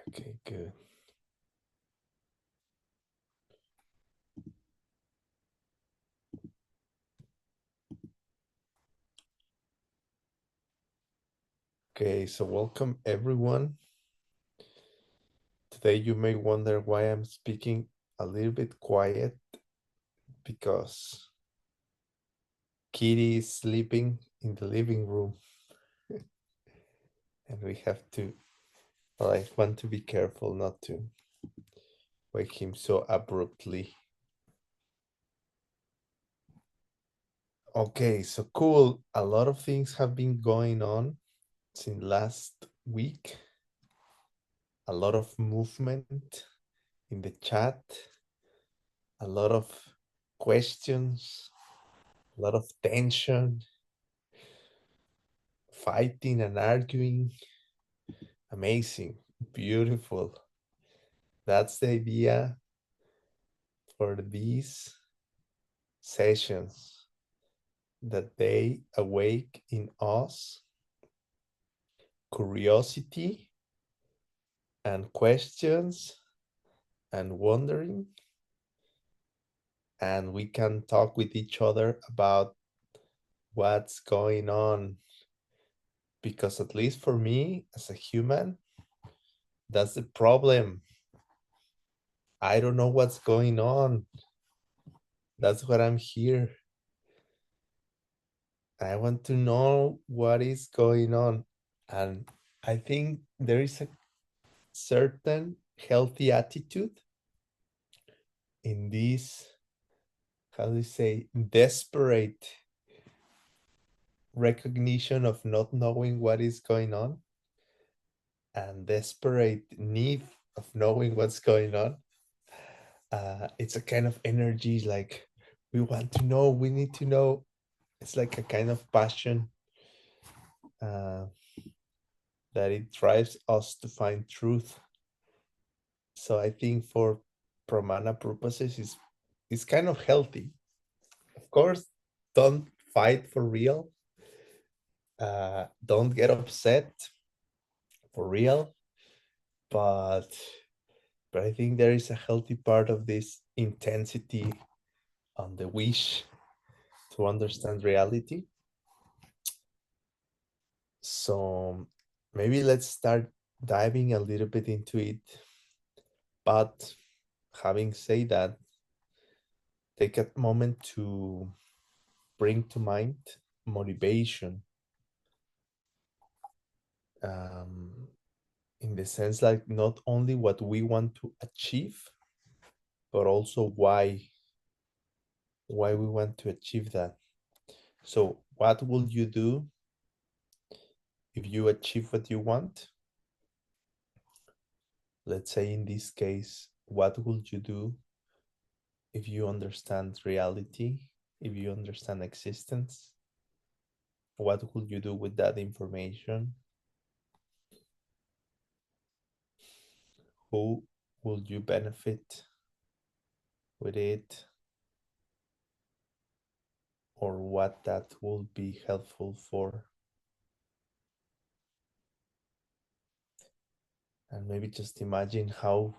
Okay, good. Okay, so welcome everyone. Today you may wonder why I'm speaking a little bit quiet because Kitty is sleeping in the living room and we have to, well, I want to be careful not to wake him so abruptly. Okay, so cool. A lot of things have been going on since last week. A lot of movement in the chat, a lot of questions, a lot of tension, fighting and arguing. Amazing, beautiful. That's the idea for these sessions, that they awake in us curiosity and questions and wondering, and we can talk with each other about what's going on. Because at least for me as a human, that's the problem. I don't know what's going on. That's what I'm here. I want to know what is going on. And I think there is a certain healthy attitude in this, how do you say, desperate recognition of not knowing what is going on and desperate need of knowing what's going on. It's a kind of energy like we want to know, we need to know. It's like a kind of passion uh, that it drives us to find truth. So I think for pramana purposes, it's kind of healthy. Of course, don't fight for real. Don't get upset for real. But I think there is a healthy part of this intensity on the wish to understand reality. So maybe let's start diving a little bit into it. But having said that, take a moment to bring to mind motivation, um, in the sense like not only what we want to achieve, but also why we want to achieve that. So what will you do if you achieve what you want? Let's say in this case, what would you do if you understand reality, if you understand existence? What would you do with that information? Who will you benefit with it? Or what that will be helpful for? And maybe just imagine how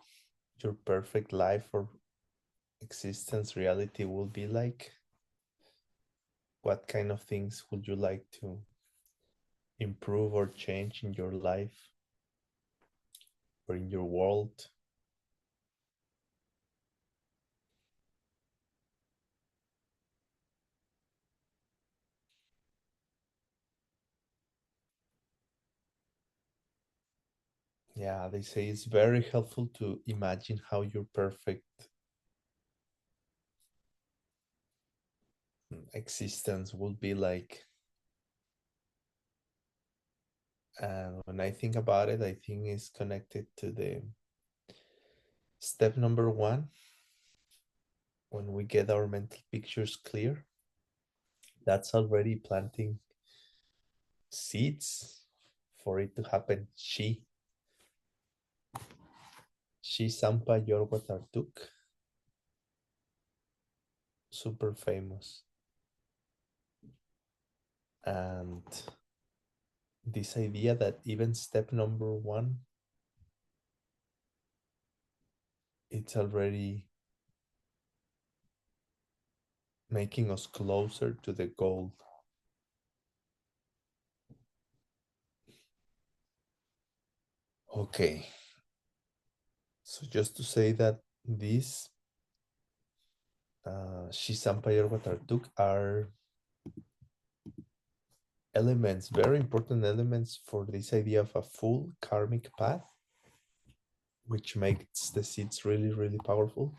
your perfect life or existence reality will be like. What kind of things would you like to improve or change in your life or in your world? Yeah, they say it's very helpful to imagine how your perfect existence would be like. And when I think about it, I think it's connected to the step number one. When we get our mental pictures clear, that's already planting seeds for it to happen. She Sampa Yorwatartuk, super famous. And this idea that even step number one it's already making us closer to the goal. Okay. So just to say that these Shisanpayar Watartuk are elements, very important elements for this idea of a full karmic path, which makes the seeds really, really powerful.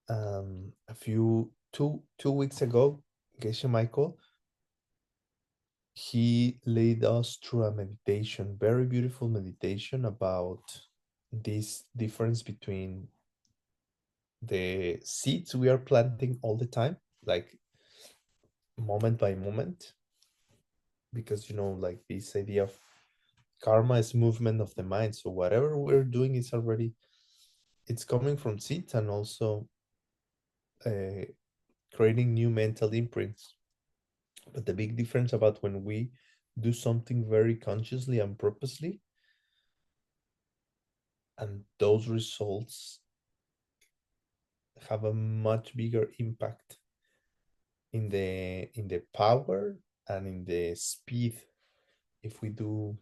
A few two weeks ago, Geshe Michael, he led us through a meditation, very beautiful meditation about this difference between the seeds we are planting all the time, like moment by moment, because like this idea of karma is movement of the mind. So whatever we're doing is already, it's coming from seeds and also uh, creating new mental imprints. But the big difference about when we do something very consciously and purposely, and those results have a much bigger impact in the power and in the speed if we do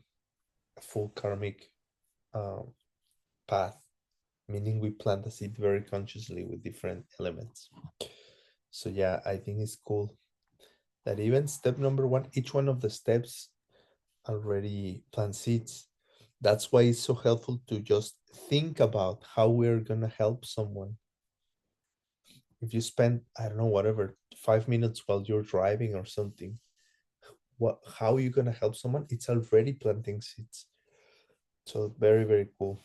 a full karmic uh, path, meaning we plant the seed very consciously with different elements. So yeah, I think it's cool that even step number one, each one of the steps already plant seeds. That's why it's so helpful to just think about how we're gonna help someone. If you spend, I don't know, whatever, 5 minutes while you're driving or something, how are you gonna help someone? It's already planting seeds. So very, very cool.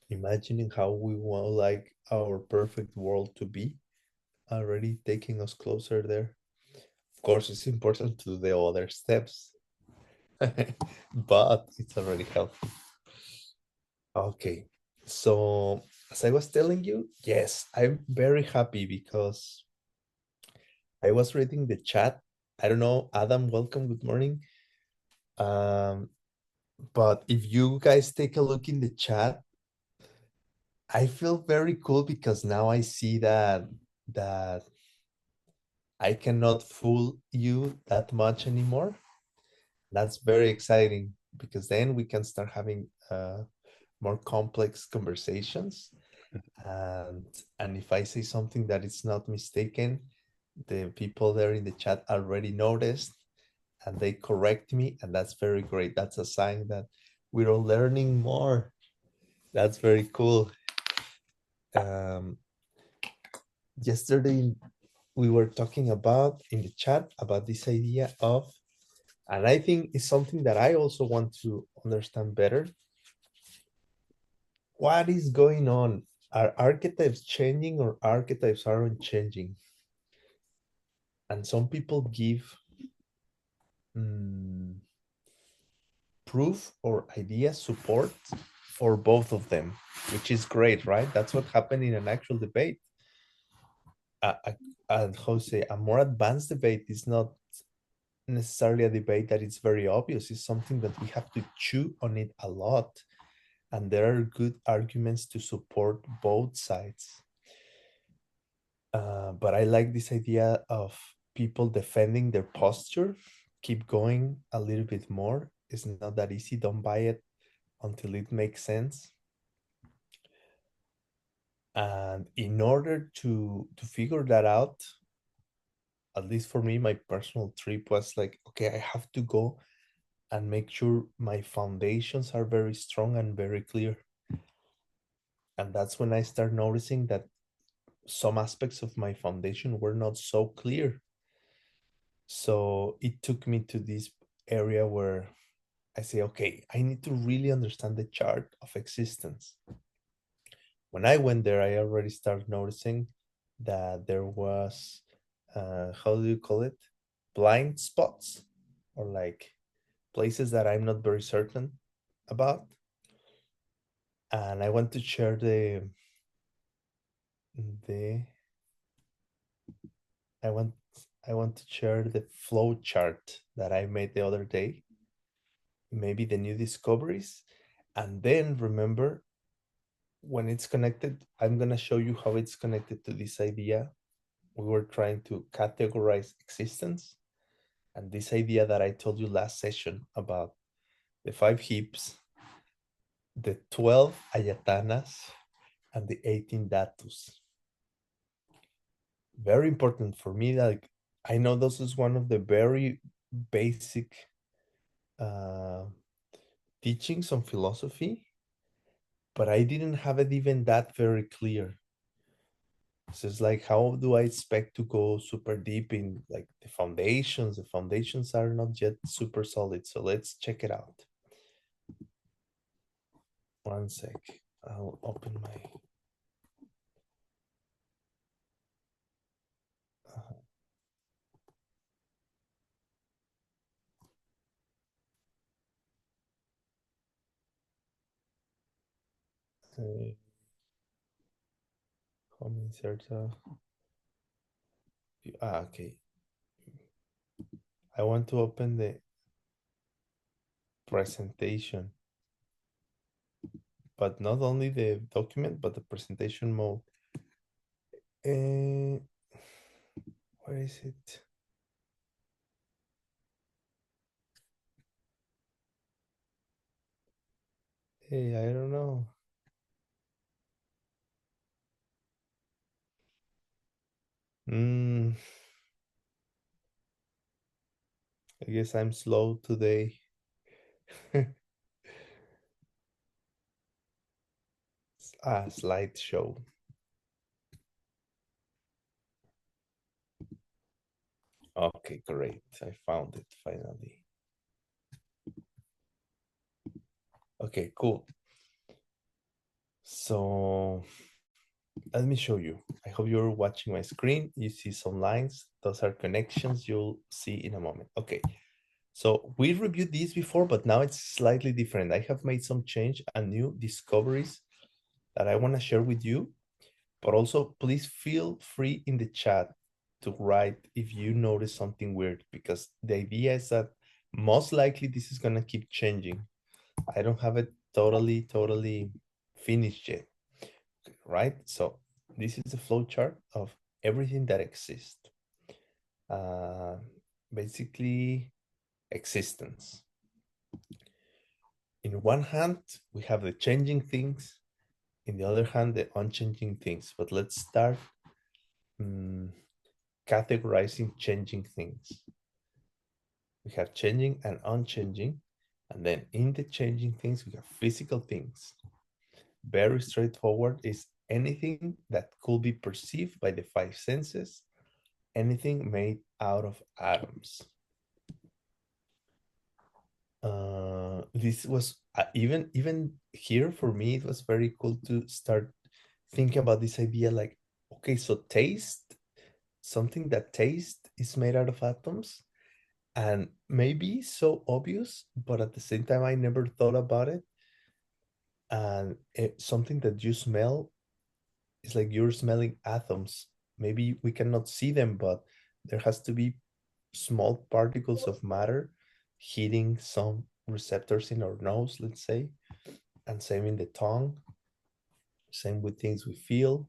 Imagining how we want like our perfect world to be, already taking us closer there. Of course, it's important to do the other steps, but it's already helpful. Okay, so as I was telling you, yes, I'm very happy because I was reading the chat. I don't know, Adam, welcome, good morning. Um, but if you guys take a look in the chat, I feel very cool because now I see that I cannot fool you that much anymore. That's very exciting because then we can start having more complex conversations. And if I say something that is not mistaken, the people there in the chat already noticed and they correct me, and that's very great. That's a sign that we're all learning more. That's very cool. Um, Yesterday we were talking about in the chat about this idea of, and I think it's something that I also want to understand better. What is going on? Are archetypes changing or archetypes aren't changing? And some people give proof or idea support for both of them, which is great, right? That's what happened in an actual debate. Jose, a more advanced debate is not necessarily a debate that it's very obvious. It's something that we have to chew on it a lot. And there are good arguments to support both sides. But I like this idea of people defending their posture. Keep going a little bit more. It's not that easy. Don't buy it until it makes sense. And in order to figure that out, at least for me, my personal trip was like, okay, I have to go and make sure my foundations are very strong and very clear. And that's when I start noticing that some aspects of my foundation were not so clear. So it took me to this area where I say, okay, I need to really understand the chart of existence. When I went there, I already started noticing that there was, how do you call it? Blind spots, or like places that I'm not very certain about. And I want to share the I want I want to share the flow chart that I made the other day, maybe the new discoveries, and then remember when it's connected, I'm going to show you how it's connected to this idea. We were trying to categorize existence, and this idea that I told you last session about the five hips, the 12 ayatanas, and the 18 datus. Very important for me. Like, I know this is one of the very basic uh, teachings on philosophy, but I didn't have it even that very clear. So it's like, how do I expect to go super deep in like the foundations? The foundations are not yet super solid. So let's check it out. One sec. I'll open my. Uh, home insert. Okay. I want to open the presentation, but not only the document, but the presentation mode. Uh, where is it? Hey, I don't know. Mm, I guess I'm slow today. Slideshow. Okay, great. I found it finally. Okay, cool. So let me show you. I hope you're watching my screen. You see some lines. Those are connections you'll see in a moment. Okay. So we reviewed these before, but now it's slightly different. I have made some change and new discoveries that I want to share with you. But also, please feel free in the chat to write if you notice something weird, because the idea is that most likely this is going to keep changing. I don't have it totally finished yet, right? So this is a flow chart of everything that exists. Uh, Basically, existence. In one hand, we have the changing things. In the other hand, the unchanging things. But let's start um, categorizing changing things. We have changing and unchanging. And then in the changing things, we have physical things. Very straightforward is anything that could be perceived by the five senses, anything made out of atoms. This was even here for me, it was very cool to start thinking about this idea like, okay, so taste, something that taste is made out of atoms, and maybe so obvious, but at the same time I never thought about it. And something that you smell is like you're smelling atoms. Maybe we cannot see them, but there has to be small particles of matter hitting some receptors in our nose, let's say, and same in the tongue, same with things we feel,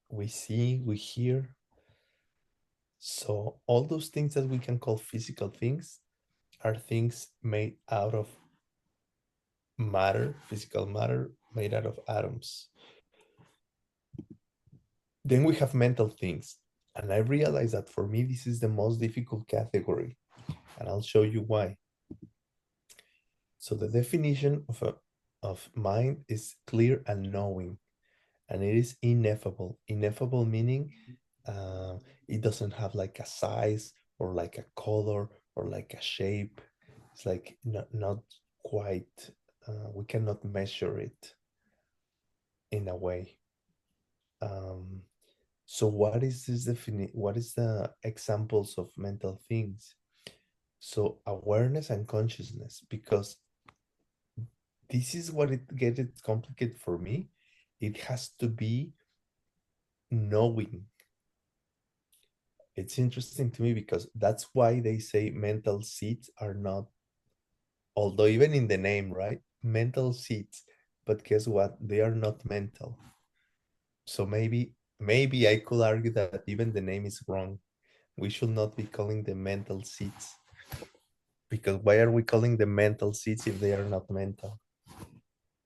we see, we hear. So all those things that we can call physical things are things made out of matter, physical matter made out of atoms. Then we have mental things. And I realize that for me, this is the most difficult category. And I'll show you why. So the definition of mind is clear and knowing, and it is ineffable. Ineffable meaning uh, it doesn't have like a size or like a color or like a shape. It's like not quite, we cannot measure it in a way. Um, so what is this what is the examples of mental things? So awareness and consciousness, because this is what it gets it complicated for me. It has to be knowing. It's interesting to me because that's why they say mental seats are not, although even in the name, right? Mental seats, but guess what? They are not mental. So maybe I could argue that even the name is wrong. We should not be calling them mental seeds, because why are we calling them mental seeds if they are not mental?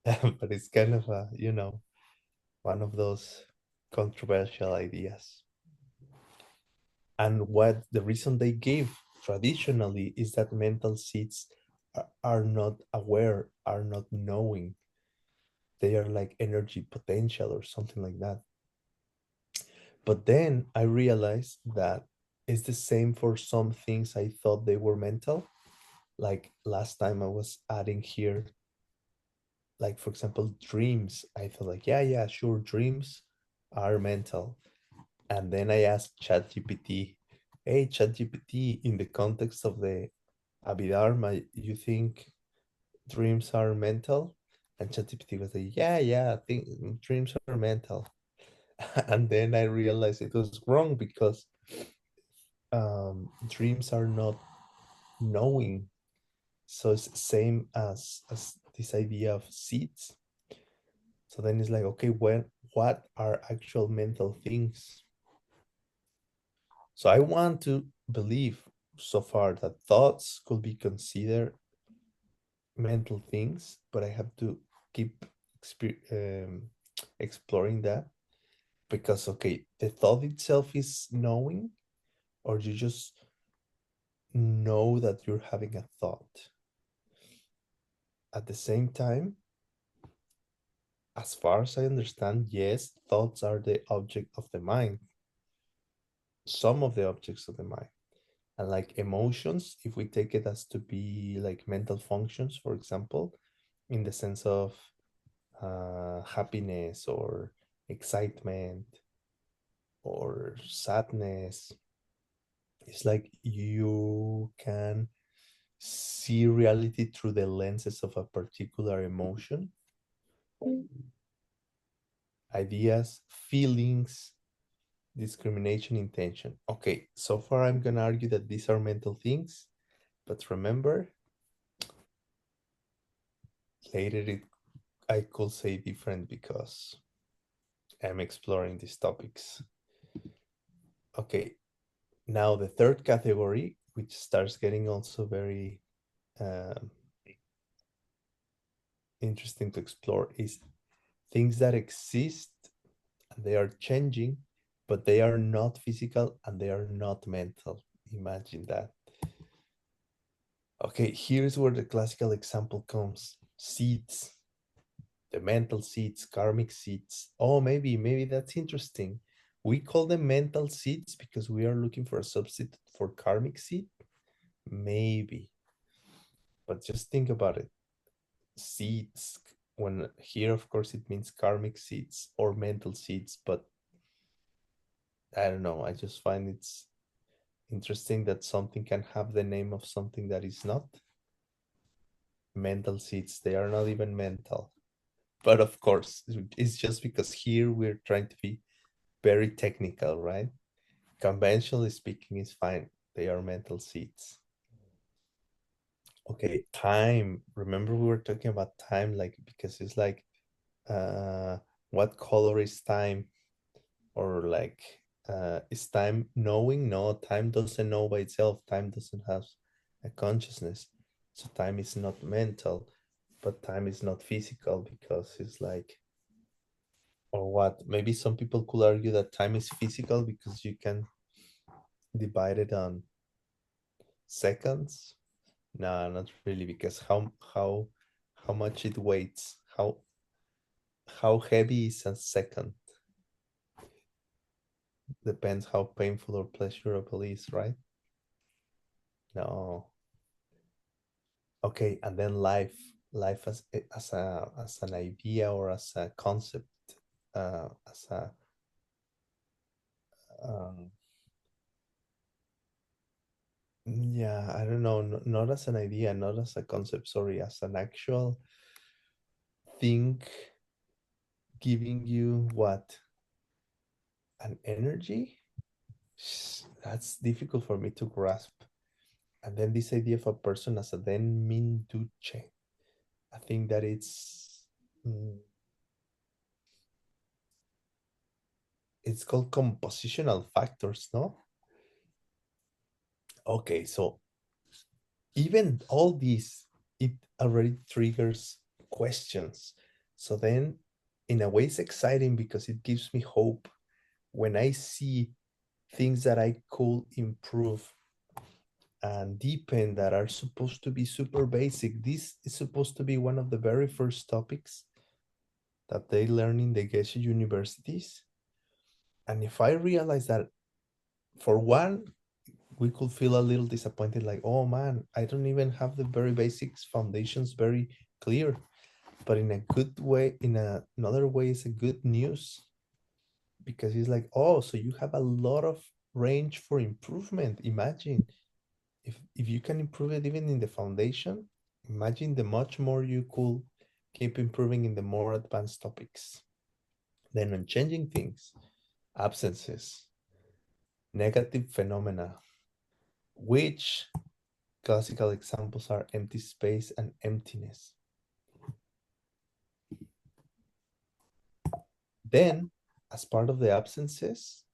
But it's kind of a, one of those controversial ideas. And what the reason they gave traditionally is that mental seeds are not aware, are not knowing. They are like energy potential or something like that. But then I realized that it's the same for some things I thought they were mental. Like last time I was adding here, like for example, dreams. I thought like, yeah, sure, dreams are mental. And then I asked ChatGPT, hey, ChatGPT, in the context of the Abhidharma, you think dreams are mental? And ChatGPT was like, yeah, I think dreams are mental. And then I realized it was wrong because dreams are not knowing. So it's same as this idea of seeds. So then it's like, okay, what are actual mental things? So I want to believe so far that thoughts could be considered mental things, but I have to keep exploring that, because okay, the thought itself is knowing, or you just know that you're having a thought. At the same time, as far as I understand, yes, thoughts are the object of the mind, some of the objects of the mind. And like emotions, if we take it as to be like mental functions, for example, in the sense of happiness or excitement or sadness, it's like you can see reality through the lenses of a particular emotion, ideas, feelings, discrimination, intention. Okay, so far I'm going to argue that these are mental things, but remember, later I could say different because I'm exploring these topics. Okay, now the third category, which starts getting also very um, interesting to explore, is things that exist and they are changing, but they are not physical and they are not mental. Imagine that. Okay, here's where the classical example comes. Seeds, the mental seeds, karmic seeds. Oh, maybe that's interesting. We call them mental seeds because we are looking for a substitute for karmic seed. Maybe, but just think about it. Seeds, when here, of course, it means karmic seeds or mental seeds, but I don't know. I just find it's interesting that something can have the name of something that is not. Mental seeds, they are not even mental. But of course, it's just because here we're trying to be very technical, right? Conventionally speaking, is fine. They are mental seeds. Okay, time. Remember we were talking about time, like because it's like uh what color is time? Or like is time knowing? No, time doesn't know by itself. Time doesn't have a consciousness. So time is not mental, but time is not physical because it's like, or what? Maybe some people could argue that time is physical because you can divide it on seconds. No, not really, because how much it weighs, how heavy is a second depends how painful or pleasurable it is, right? No. Okay, and then life as an idea or as a concept, as a um, yeah, I don't know, not as an idea, not as a concept, sorry, as an actual thing giving you what? An energy? That's difficult for me to grasp. And then this idea of a person as a then min duce. I think that it's. mm, it's called compositional factors, no? Okay, so even all these, it already triggers questions. So then, in a way, it's exciting because it gives me hope when I see things that I could improve and deepen that are supposed to be super basic. This is supposed to be one of the very first topics that they learn in the Geshe universities. And if I realize that, for one, we could feel a little disappointed, like, oh man, I don't even have the very basics foundations very clear. But in a good way, another way, is a good news, because it's like, oh, so you have a lot of range for improvement. Imagine if you can improve it even in the foundation, imagine the much more you could keep improving in the more advanced topics. Then on changing things, absences, negative phenomena, which classical examples are empty space and emptiness. Then, as part of the absences,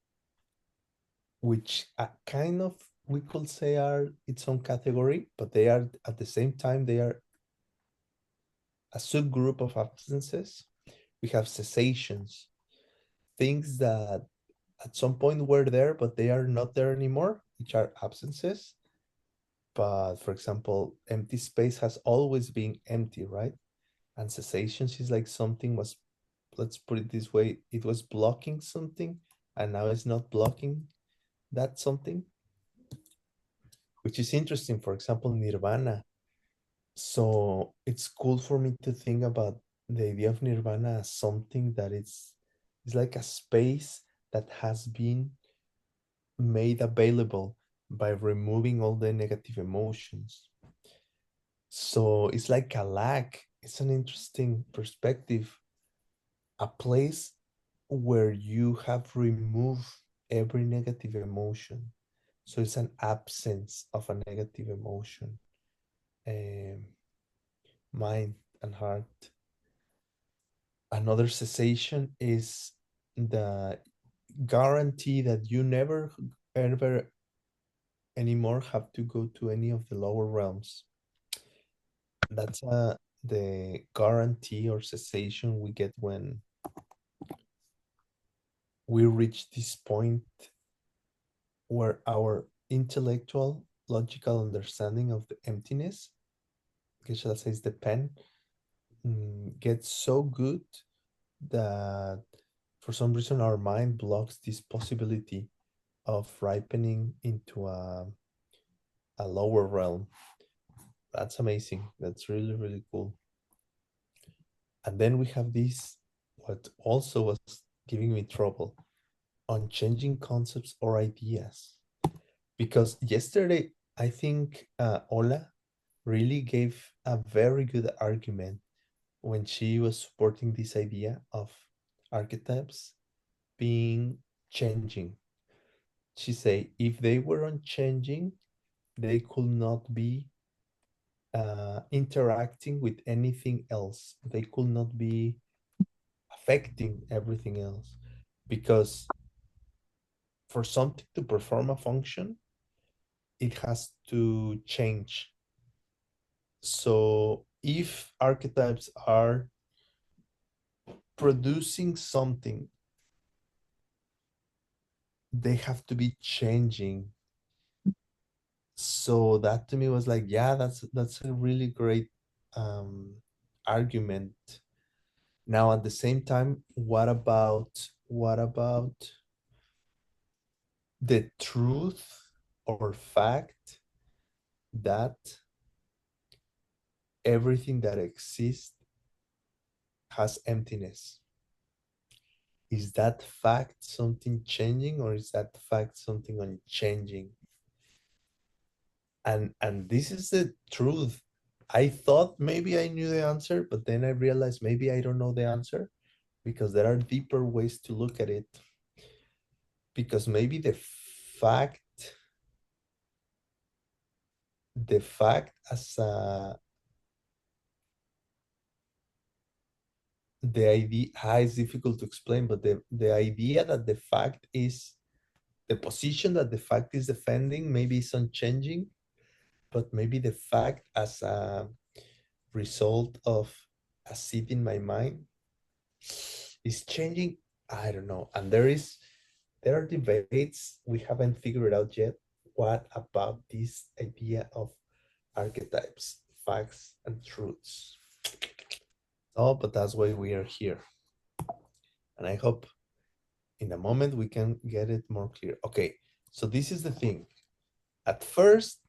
which kind of we could say are its own category, but they are at the same time, they are a subgroup of absences. We have cessations, things that at some point were there, but they are not there anymore, which are absences. But for example, empty space has always been empty, right? And cessations is like something was, let's put it this way, it was blocking something and now it's not blocking that something, which is interesting. For example, nirvana. So it's cool for me to think about the idea of nirvana as something that it's like a space that has been made available by removing all the negative emotions. So it's like a lack. It's an interesting perspective, a place where you have removed every negative emotion. So it's an absence of a negative emotion, um, mind and heart. Another cessation is the guarantee that you never ever anymore have to go to any of the lower realms. That's the guarantee or cessation we get when we reach this point where our intellectual, logical understanding of the emptiness, Geshe says the pen, gets so good that for some reason our mind blocks this possibility of ripening into a lower realm. That's amazing. That's really, really cool. And then we have this, what also was giving me trouble, on changing concepts or ideas. Because yesterday, I think Ola really gave a very good argument when she was supporting this idea of archetypes being changing. She say if they weren't changing, they could not be interacting with anything else. They could not be affecting everything else, because for something to perform a function, it has to change. So if archetypes are producing something, they have to be changing. So that to me was like, yeah, that's a really great um, argument. Now at the same time, what about the truth or fact that everything that exists has emptiness? Is that fact something changing, or is that fact something unchanging? And this is the truth. I thought maybe I knew the answer, but then I realized maybe I don't know the answer, because there are deeper ways to look at it. Because maybe fact the fact as a the idea is difficult to explain, but the idea that the fact is the position that the fact is defending maybe is unchanging, but maybe the fact as a result of a seed in my mind is changing. I don't know. And there are debates we haven't figured out yet. What about this idea of archetypes, facts, and truths? Oh, but that's why we are here. And I hope in a moment we can get it more clear. Okay, so this is the thing. At first,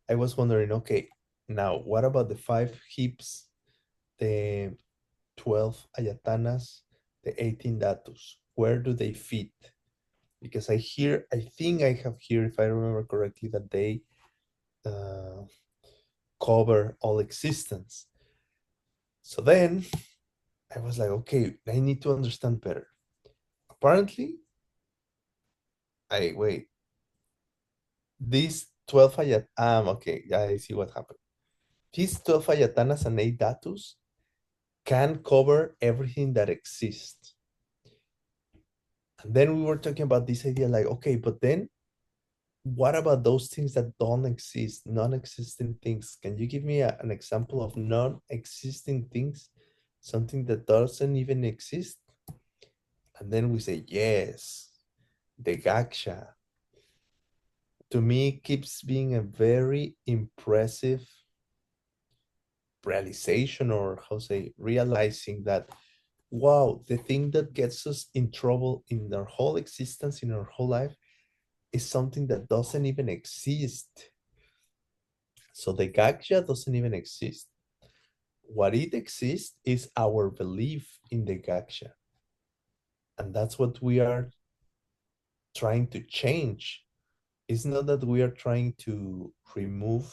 I was wondering, okay, now what about the 5 hips, the 12 ayatanas, the 18 datus? Where do they fit? Because I think I have here, if I remember correctly, that they uh, cover all existence. So then I was like, okay, I need to understand better. Apparently, wait, these 12 okay, yeah, I see what happened. These 12 ayatanas and 8 datus can cover everything that exists. And then we were talking about this idea like, okay, but then what about those things that don't exist, non-existing things? Can you give me an example of non-existing things, something that doesn't even exist? And then we say, yes, the gaksha. To me, keeps being a very impressive realization, or how say, realizing that, wow, the thing that gets us in trouble in our whole existence, in our whole life, is something that doesn't even exist. So the gaksha doesn't even exist. What it exists is our belief in the gaksha. And that's what we are trying to change. It's not that we are trying to remove,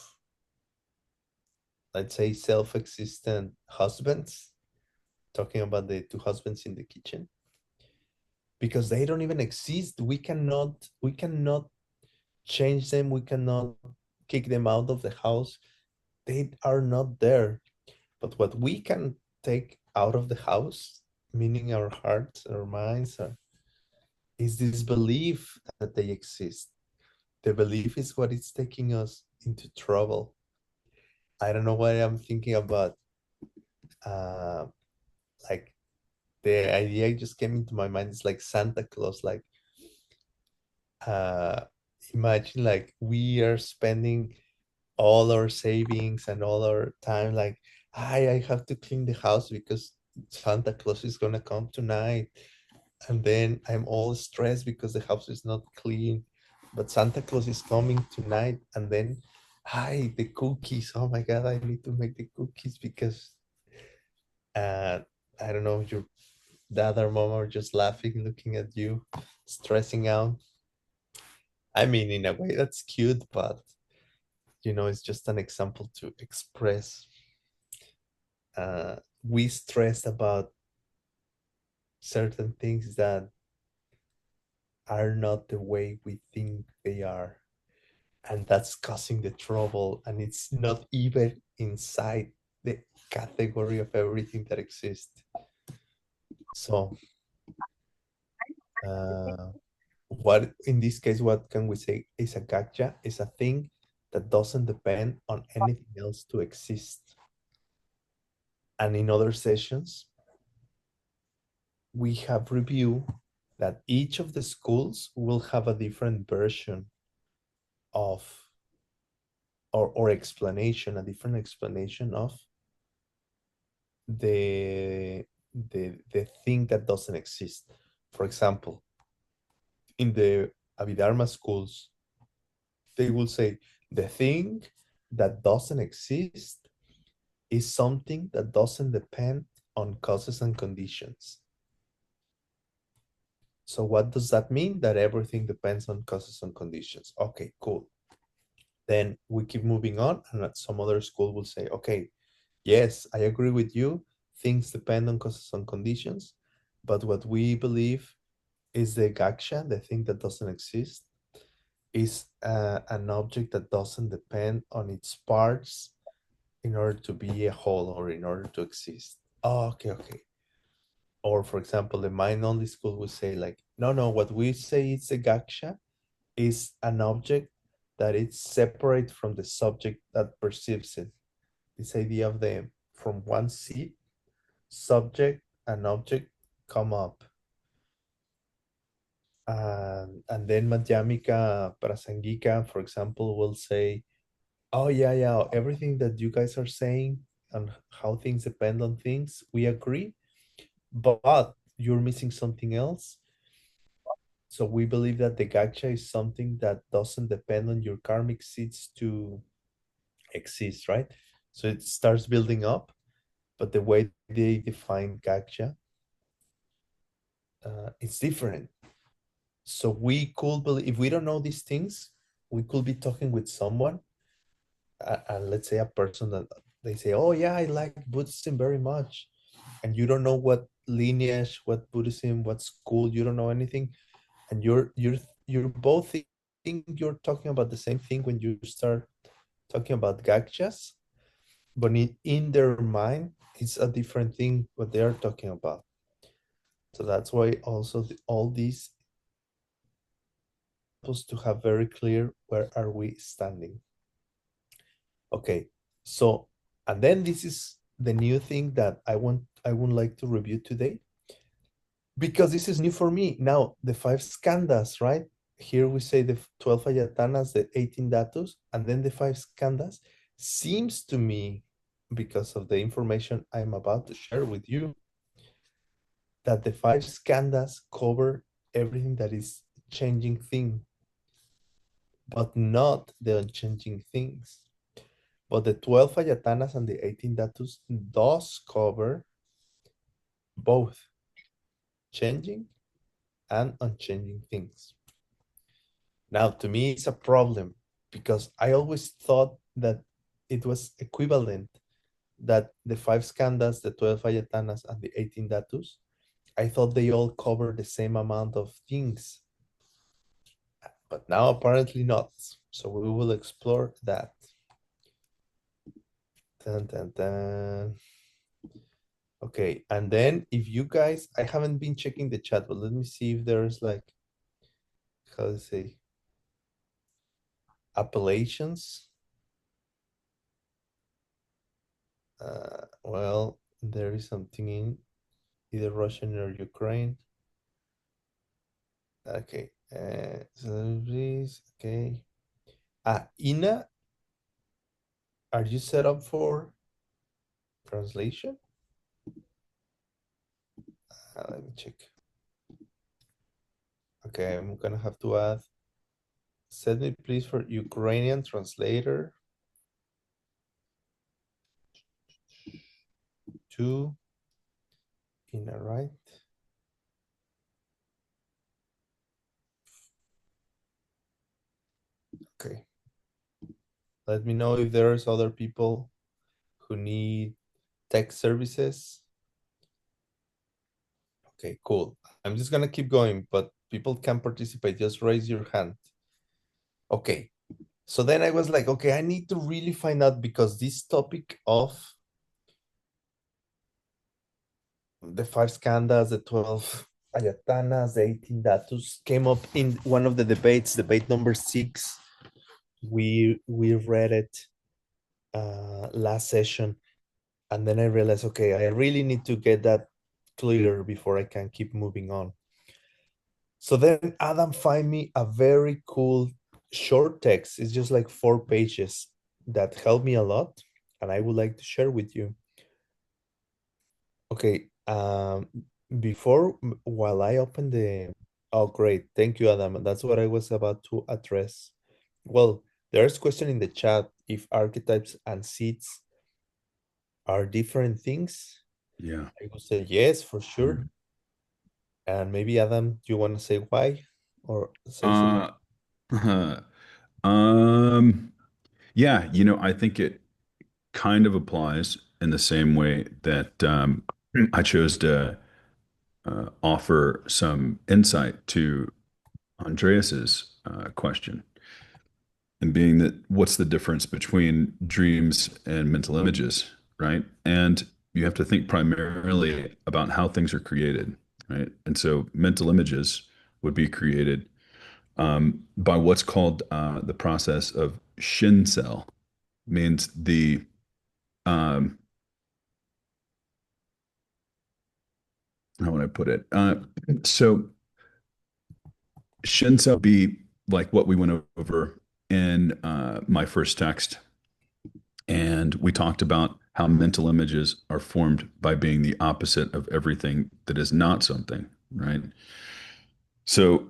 let's say, self-existent husbands, talking about the 2 husbands in the kitchen, because they don't even exist. We cannot change them. We cannot kick them out of the house. They are not there. But what we can take out of the house, meaning our hearts, our minds, is this belief that they exist. The belief is what is taking us into trouble. I don't know why I'm thinking about uh, like the idea just came into my mind. It's like Santa Claus, like uh, imagine like we are spending all our savings and all our time like I have to clean the house because Santa Claus is gonna come tonight, and then I'm all stressed because the house is not clean, but Santa Claus is coming tonight, and then hi, the cookies, oh my god, I need to make the cookies because uh I don't know, your dad or mom are just laughing, looking at you, stressing out. I mean, in a way that's cute, but it's just an example to express we stress about certain things that are not the way we think they are, and that's causing the trouble, and it's not even inside the category of everything that exists. So uh, what in this case, what can we say is a gacha? Is a thing that doesn't depend on anything else to exist. And in other sessions we have reviewed that each of the schools will have a different version of or explanation, a different explanation of the thing that doesn't exist. For example, in the Abhidharma schools, they will say the thing that doesn't exist is something that doesn't depend on causes and conditions. So what does that mean? That everything depends on causes and conditions. Okay, cool. Then we keep moving on, and at some other school will say, okay, yes, I agree with you. Things depend on causes and conditions, but what we believe is the gaksha, the thing that doesn't exist, is an object that doesn't depend on its parts in order to be a whole or in order to exist. Oh, okay, okay. Or for example, the mind only school will say like, no, no, what we say is a gaksha is an object that is separate from the subject that perceives it. This idea of the from one seat, subject and object come up. And then Madhyamika Prasangika, for example, will say, oh yeah, yeah, everything that you guys are saying and how things depend on things, we agree, but you're missing something else. So we believe that the gacha is something that doesn't depend on your karmic seeds to exist, right? So it starts building up, but the way they define gacha, it's different. So we could believe, if we don't know these things, we could be talking with someone, and let's say a person that they say, oh yeah, I like Buddhism very much. And you don't know what lineage, what Buddhism, what school, you don't know anything. And you're both think you're talking about the same thing when you start talking about gakchas, but in their mind, it's a different thing what they are talking about. So that's why also all these supposed to have very clear where are we standing. Okay, so and then this is the new thing that I would like to review today because this is new for me. Now the five skandhas, right? Here we say the 12 ayatanas, the 18 dhatus, and then the five skandhas seems to me, because of the information I'm about to share with you, that the five skandhas cover everything that is changing thing, but not the unchanging things. But the 12 ayatanas and the 18 dhatus does cover both changing and unchanging things. Now, to me, it's a problem because I always thought that it was equivalent, that the five skandhas, the 12 ayatanas, and the 18 dhatus, I thought they all cover the same amount of things, but now apparently not. So we will explore that. Dun, dun, dun. Okay, and then if you guys, I haven't been checking the chat, but let me see if there's like, how to say, appellations. Well, there is something in either Russian or Ukraine. Okay, so please, okay. Ina, are you set up for translation? Let me check. Okay, I'm gonna have to add, set me please for Ukrainian translator to Ina, right? Okay. Let me know if there's other people who need tech services. Okay, cool. I'm just gonna keep going, but people can participate. Just raise your hand. Okay. So then I was like, okay, I need to really find out because this topic of the five skandhas, the 12 ayatanas, the 18 dhatus came up in one of the debates, debate number 6. We read it last session, and then I realized, okay, I really need to get that clear before I can keep moving on. So then Adam find me a very cool short text. It's just like 4 pages that helped me a lot, and I would like to share with you. Okay, before, while I open the, oh, great. Thank you, Adam. That's what I was about to address. Well, there's question in the chat if archetypes and seeds are different things. Yeah. I would say yes, for sure. And maybe Adam, do you want to say why or say something? Uh, um, yeah, I think it kind of applies in the same way that I chose to offer some insight to Andreas's question, and being that what's the difference between dreams and mental images, right? And you have to think primarily about how things are created, right? And so mental images would be created by what's called the process of shin cell, means the um, how would I put it? So shin cell be like what we went over in my first text, and we talked about how mental images are formed by being the opposite of everything that is not something, right? So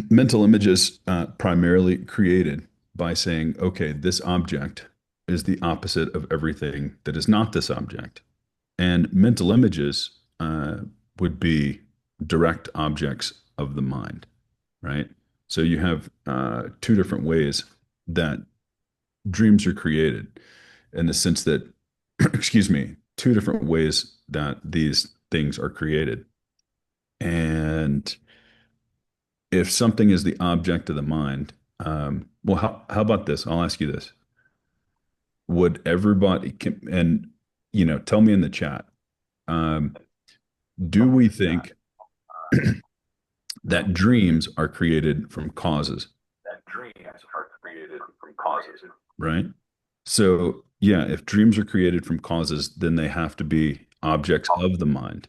mental images primarily created by saying, okay, this object is the opposite of everything that is not this object. And mental images would be direct objects of the mind, right? So you have two different ways that dreams are created in the sense that, excuse me, two different ways that these things are created. And if something is the object of the mind, well, how about this? I'll ask you this. Would everybody, and tell me in the chat, um, do we think that dreams are created from causes, right? So, yeah, if dreams are created from causes, then they have to be objects of the mind.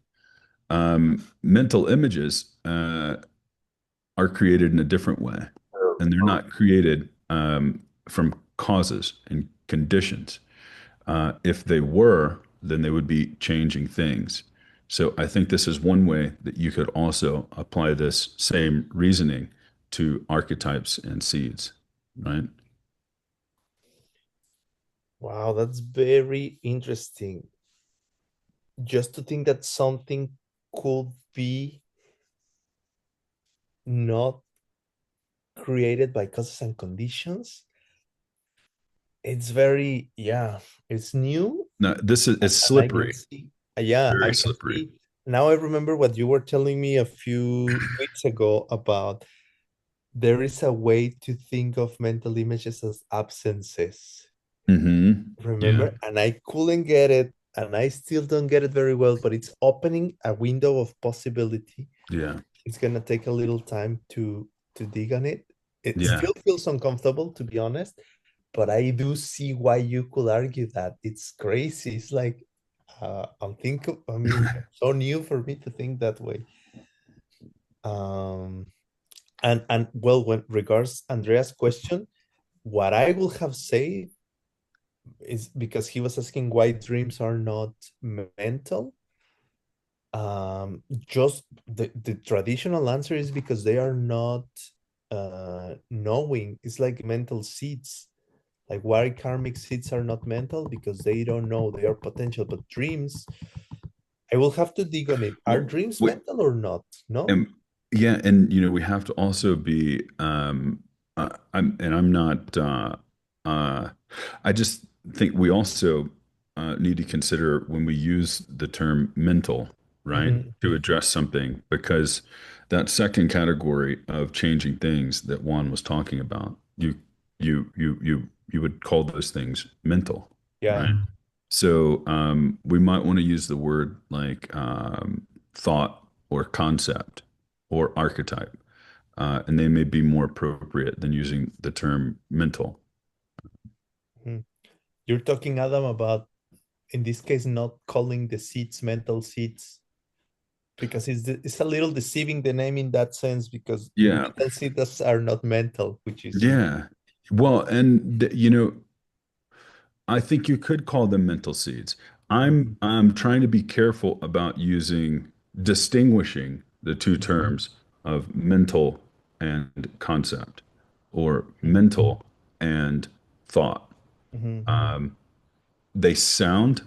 Mental images are created in a different way, and they're not created from causes and conditions. If they were, then they would be changing things. So I think this is one way that you could also apply this same reasoning to archetypes and seeds, right? Wow, that's very interesting. Just to think that something could be not created by causes and conditions, it's very, yeah, it's new. Now, this is it's And I can slippery, see, yeah, I very can slippery. see. Now I remember what you were telling me a few weeks ago about there is a way to think of mental images as absences. Yeah, Remember? And I couldn't get it, and I still don't get it very well, but it's opening a window of possibility. yeah, It's gonna take a little time to dig on it. It yeah. still feels uncomfortable, to be honest, but I do see why you could argue that. It's crazy. It's like I mean, so new for me to think that way. Um, and well, when regards Andrea's question, what I would have said is because he was asking why dreams are not mental. Just the traditional answer is because they are not knowing. It's like mental seeds. Like why karmic seeds are not mental because they don't know they are potential, but dreams, I will have to dig on it. Are Well, dreams wait, mental or not? No? and yeah, and we have to also be I'm not uh I just think we also need to consider when we use the term mental, right, Mhm, to address something, because that second category of changing things that Juan was talking about, you would call those things mental, yeah. right? So we might want to use the word like thought or concept or archetype, and they may be more appropriate than using the term mental. Mhm. You're talking, Adam, about in this case not calling the seeds mental seeds because it's a little deceiving the name in that sense because Yeah, mental seeds are not mental, which is yeah. Well, and I think you could call them mental seeds. I'm trying to be careful about using distinguishing the two terms of mental and concept, or mental and thought. Mhm. They sound,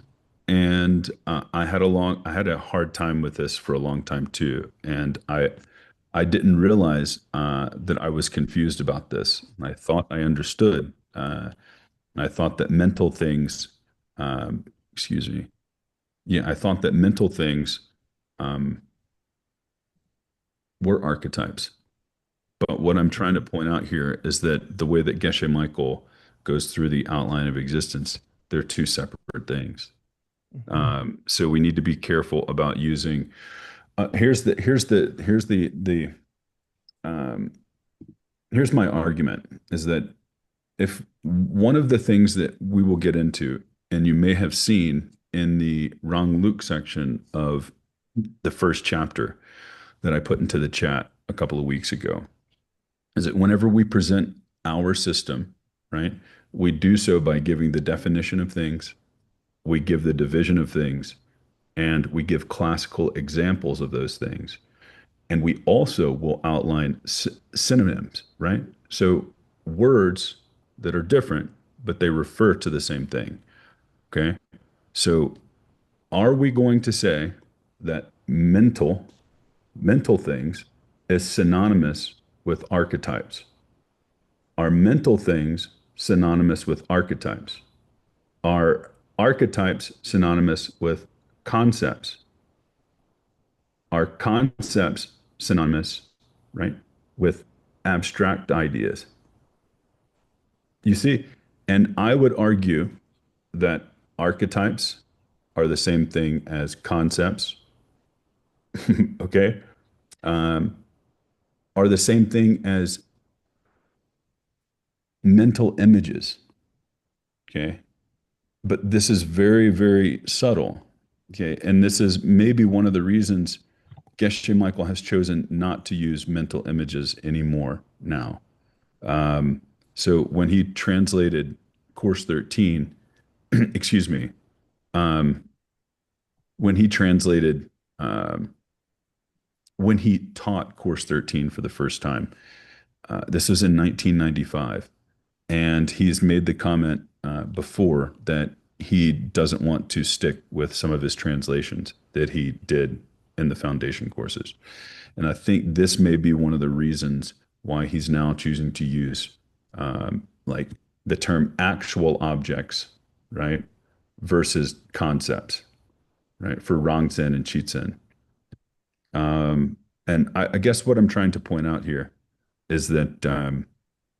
and I had a hard time with this for a long time too, and I didn't realize that I was confused about this. I thought I understood. I thought that mental things, excuse me, yeah, I thought that mental things um, were archetypes. But what I'm trying to point out here is that the way that Geshe Michael goes through the outline of existence, they're two separate things. Mhm. So we need to be careful about using. Um, here's my argument is that if one of the things that we will get into, and you may have seen in the Wrong Luke section of the first chapter that I put into the chat a couple of weeks ago, is that whenever we present our system, right, we do so by giving the definition of things, we give the division of things, and we give classical examples of those things. And we also will outline synonyms, right? So words that are different, but they refer to the same thing. Okay. So are we going to say that mental things is synonymous with archetypes? Are mental things synonymous with archetypes? Are archetypes synonymous with concepts? Are concepts synonymous, right, with abstract ideas? You see, and I would argue that archetypes are the same thing as concepts, okay, um, are the same thing as mental images, okay? But this is very, very subtle, okay? And this is maybe one of the reasons Geshe Michael has chosen not to use mental images anymore now. Um, so when he translated Course 13, excuse me, um, when he translated, um, when he taught Course 13 for the first time, this was in 1995. And he's made the comment before that he doesn't want to stick with some of his translations that he did in the foundation courses. And I think this may be one of the reasons why he's now choosing to use like the term actual objects, right? Versus concepts, right? For Rongzhen and Chitzen. Um, and I guess what I'm trying to point out here is that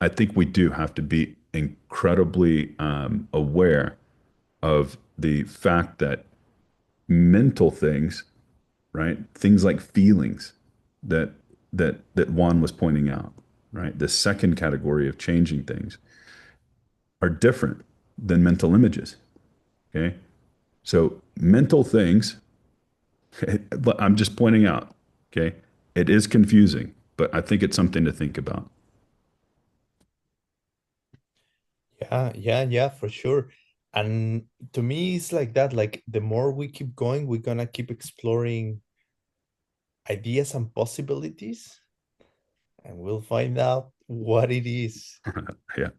I think we do have to be incredibly aware of the fact that mental things, right? Things like feelings that that Juan was pointing out, right? The second category of changing things are different than mental images. Okay. So mental things, but I'm just pointing out, okay, it is confusing, but I think it's something to think about. Yeah, yeah, yeah, for sure. And to me, it's like that. Like the more we keep going, we're gonna keep exploring ideas and possibilities, and we'll find out what it is. Yeah.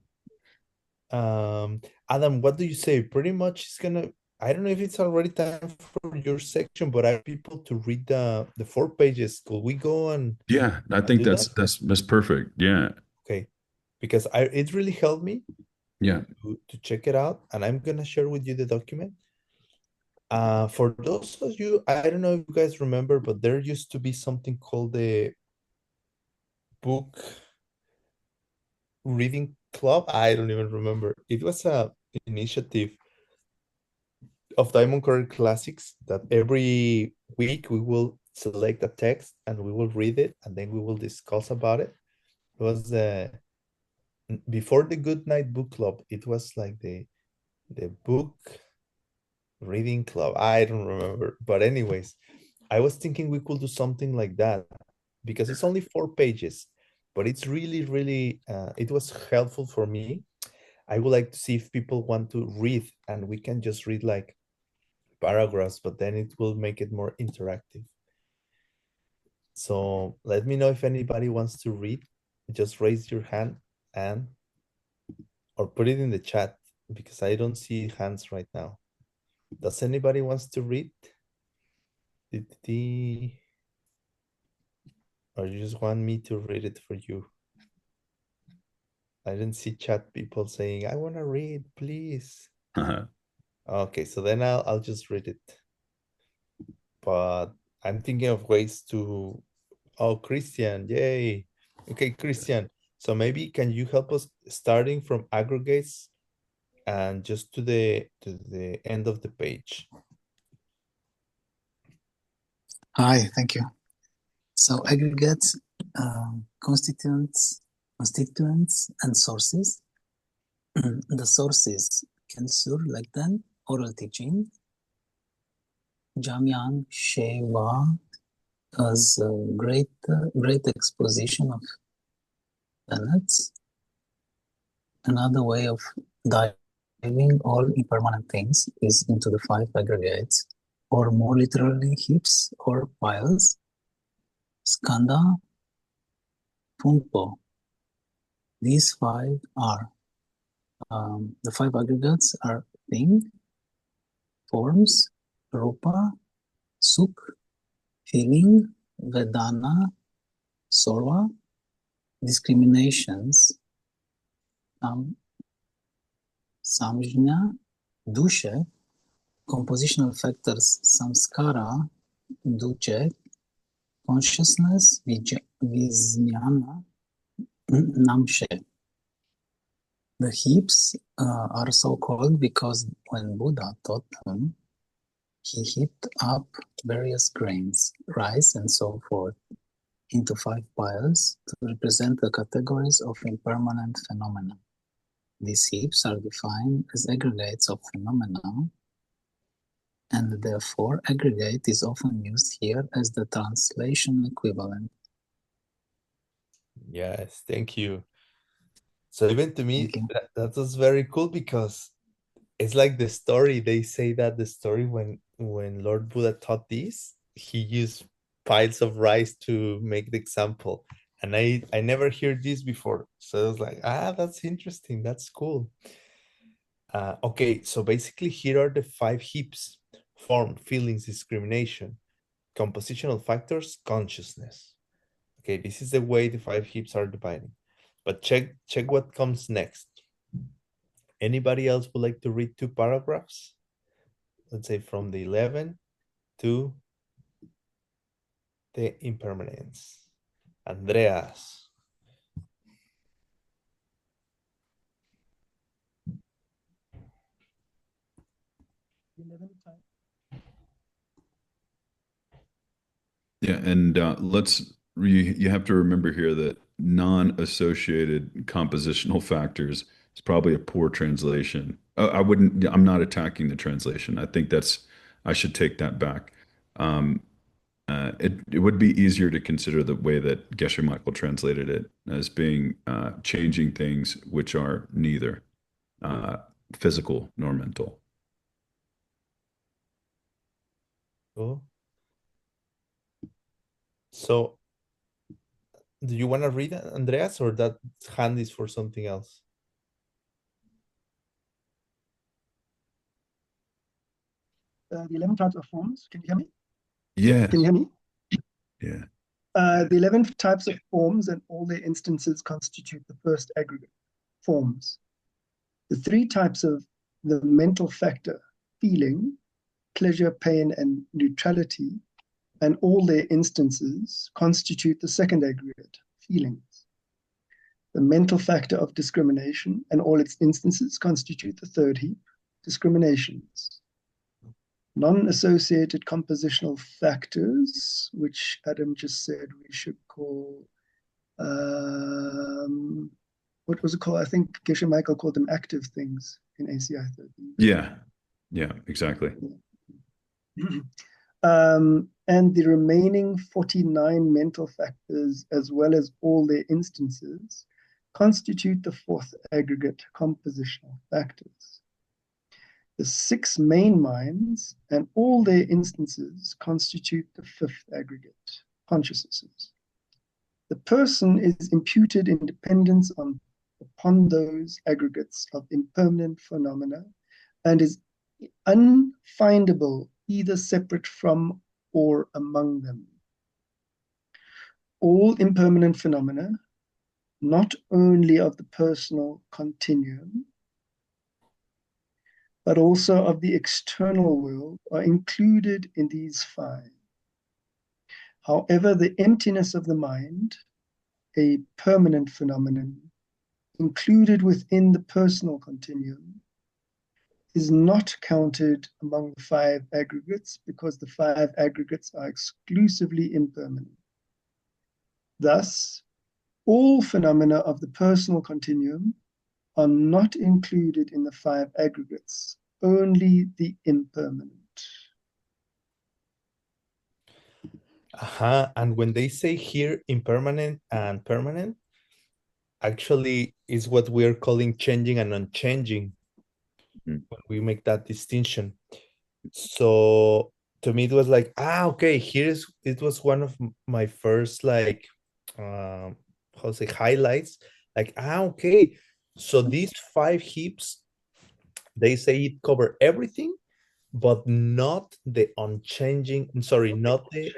Adam, what do you say? Pretty much it's gonna, I don't know if it's already time for your section, but I want people to read the 4 pages. Could we go Yeah, I and think do that? that's perfect. Yeah. Okay. Because it really helped me Yeah. to check it out, and I'm gonna share with you the document. For those of you, I don't know if you guys remember, but there used to be something called the book reading club. I don't even remember. It was a initiative of Diamond Curry Classics that every week we will select a text and we will read it and then we will discuss about it. It was before the Good Night Book Club. It was like the book reading club. I don't remember, but anyways, I was thinking we could do something like that because it's only 4 pages, but it's really, really, it was helpful for me. I would like to see if people want to read and we can just read like paragraphs, but then it will make it more interactive. So let me know if anybody wants to read. Just raise your hand and or put it in the chat because I don't see hands right now. Does anybody wants to read? Or you just want me to read it for you? I didn't see chat people saying, I want to read, please. Okay, so then I'll just read it. But I'm thinking of ways to, oh, Christian, yay. Okay, Christian. So maybe can you help us starting from aggregates and just to the end of the page? Hi, thank you. So aggregates, constituents, and sources. The sources can serve like then oral teaching. Jamyang Sheva has a great exposition of planets. Another way of diving all impermanent things is into the five aggregates, or more literally heaps or piles. Skanda, Punpo. These five are the five aggregates are thing, forms, rupa, sukh, feeling, vedana, sorva, discriminations, samjna, dusha, compositional factors, samskara, duche, consciousness, vijnana, namshe. The heaps are so called because when Buddha taught them, he heaped up various grains, rice, and so forth, into five piles to represent the categories of impermanent phenomena. These heaps are defined as aggregates of phenomena, and therefore aggregate is often used here as the translation equivalent. Yes, thank you. So even to me, Thank you. that was very cool because it's like the story. They say that the story when Lord Buddha taught this, he used piles of rice to make the example. And I never heard this before. So I was like, that's interesting. That's cool. Okay, so basically here are the five heaps: form, feelings, discrimination, compositional factors, consciousness. Okay, this is the way the five heaps are divided. But check what comes next. Anybody else would like to read two paragraphs? Let's say from the 11 to the impermanence. Andreas. Yeah, and you have to remember here that non-associated compositional factors is probably a poor translation. I wouldn't, I'm not attacking the translation. I think I should take that back. Um, it would be easier to consider the way that Geshe Michael translated it as being changing things which are neither uh, physical nor mental. Cool. So, do you want to read it, Andreas, or that hand is for something else? The 11 types of forms. Can you hear me? Yeah, Can you hear me? yeah, The 11 types of forms and all their instances constitute the first aggregate, forms. The three types of the mental factor, feeling, pleasure, pain, and neutrality, and all their instances constitute the second aggregate, feelings. The mental factor of discrimination and all its instances constitute the third heap, discriminations. Non-associated compositional factors, which Adam just said we should call, what was it called? I think Geshe Michael called them active things in ACI 13. yeah, yeah, exactly. And the remaining 49 mental factors, as well as all their instances, constitute the fourth aggregate, compositional factors. The six main minds and all their instances constitute the fifth aggregate, consciousnesses. The person is imputed independence upon those aggregates of impermanent phenomena and is unfindable either separate from or among them. All impermanent phenomena, not only of the personal continuum, but also of the external world, are included in these five. However, the emptiness of the mind, a permanent phenomenon, included within the personal continuum, is not counted among the 5 aggregates because the 5 aggregates are exclusively impermanent. Thus, all phenomena of the personal continuum are not included in the 5 aggregates, only the impermanent. And when they say here impermanent and permanent, actually is what we're calling changing and unchanging when we make that distinction. So to me, it was like, okay, it was one of my first, like, how to say, highlights. Like, okay, so these 5 heaps, they say it cover everything, but not the unchanging, sorry, not the,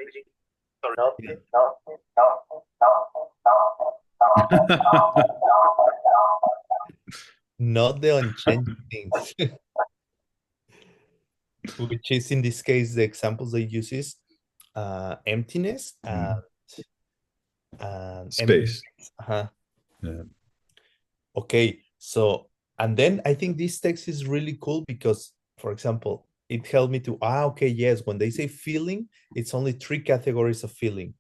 not the unchanging things, which is in this case, the examples they use is emptiness and Space. Uh-huh. Yeah. Okay, so, and then I think this text is really cool because, for example, it helped me to, okay, yes, when they say feeling, it's only 3 categories of feeling.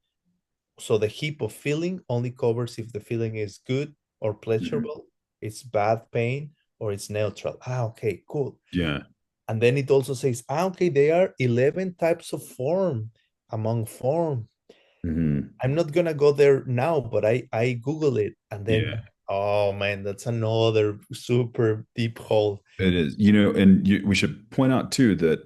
So the heap of feeling only covers if the feeling is good or pleasurable, it's bad, pain, or it's neutral. Okay, cool. Yeah. And then it also says, okay, there are 11 types of form among form. I'm not gonna go there now, but I Google it, and then oh man, that's another super deep hole. It is, and we should point out too that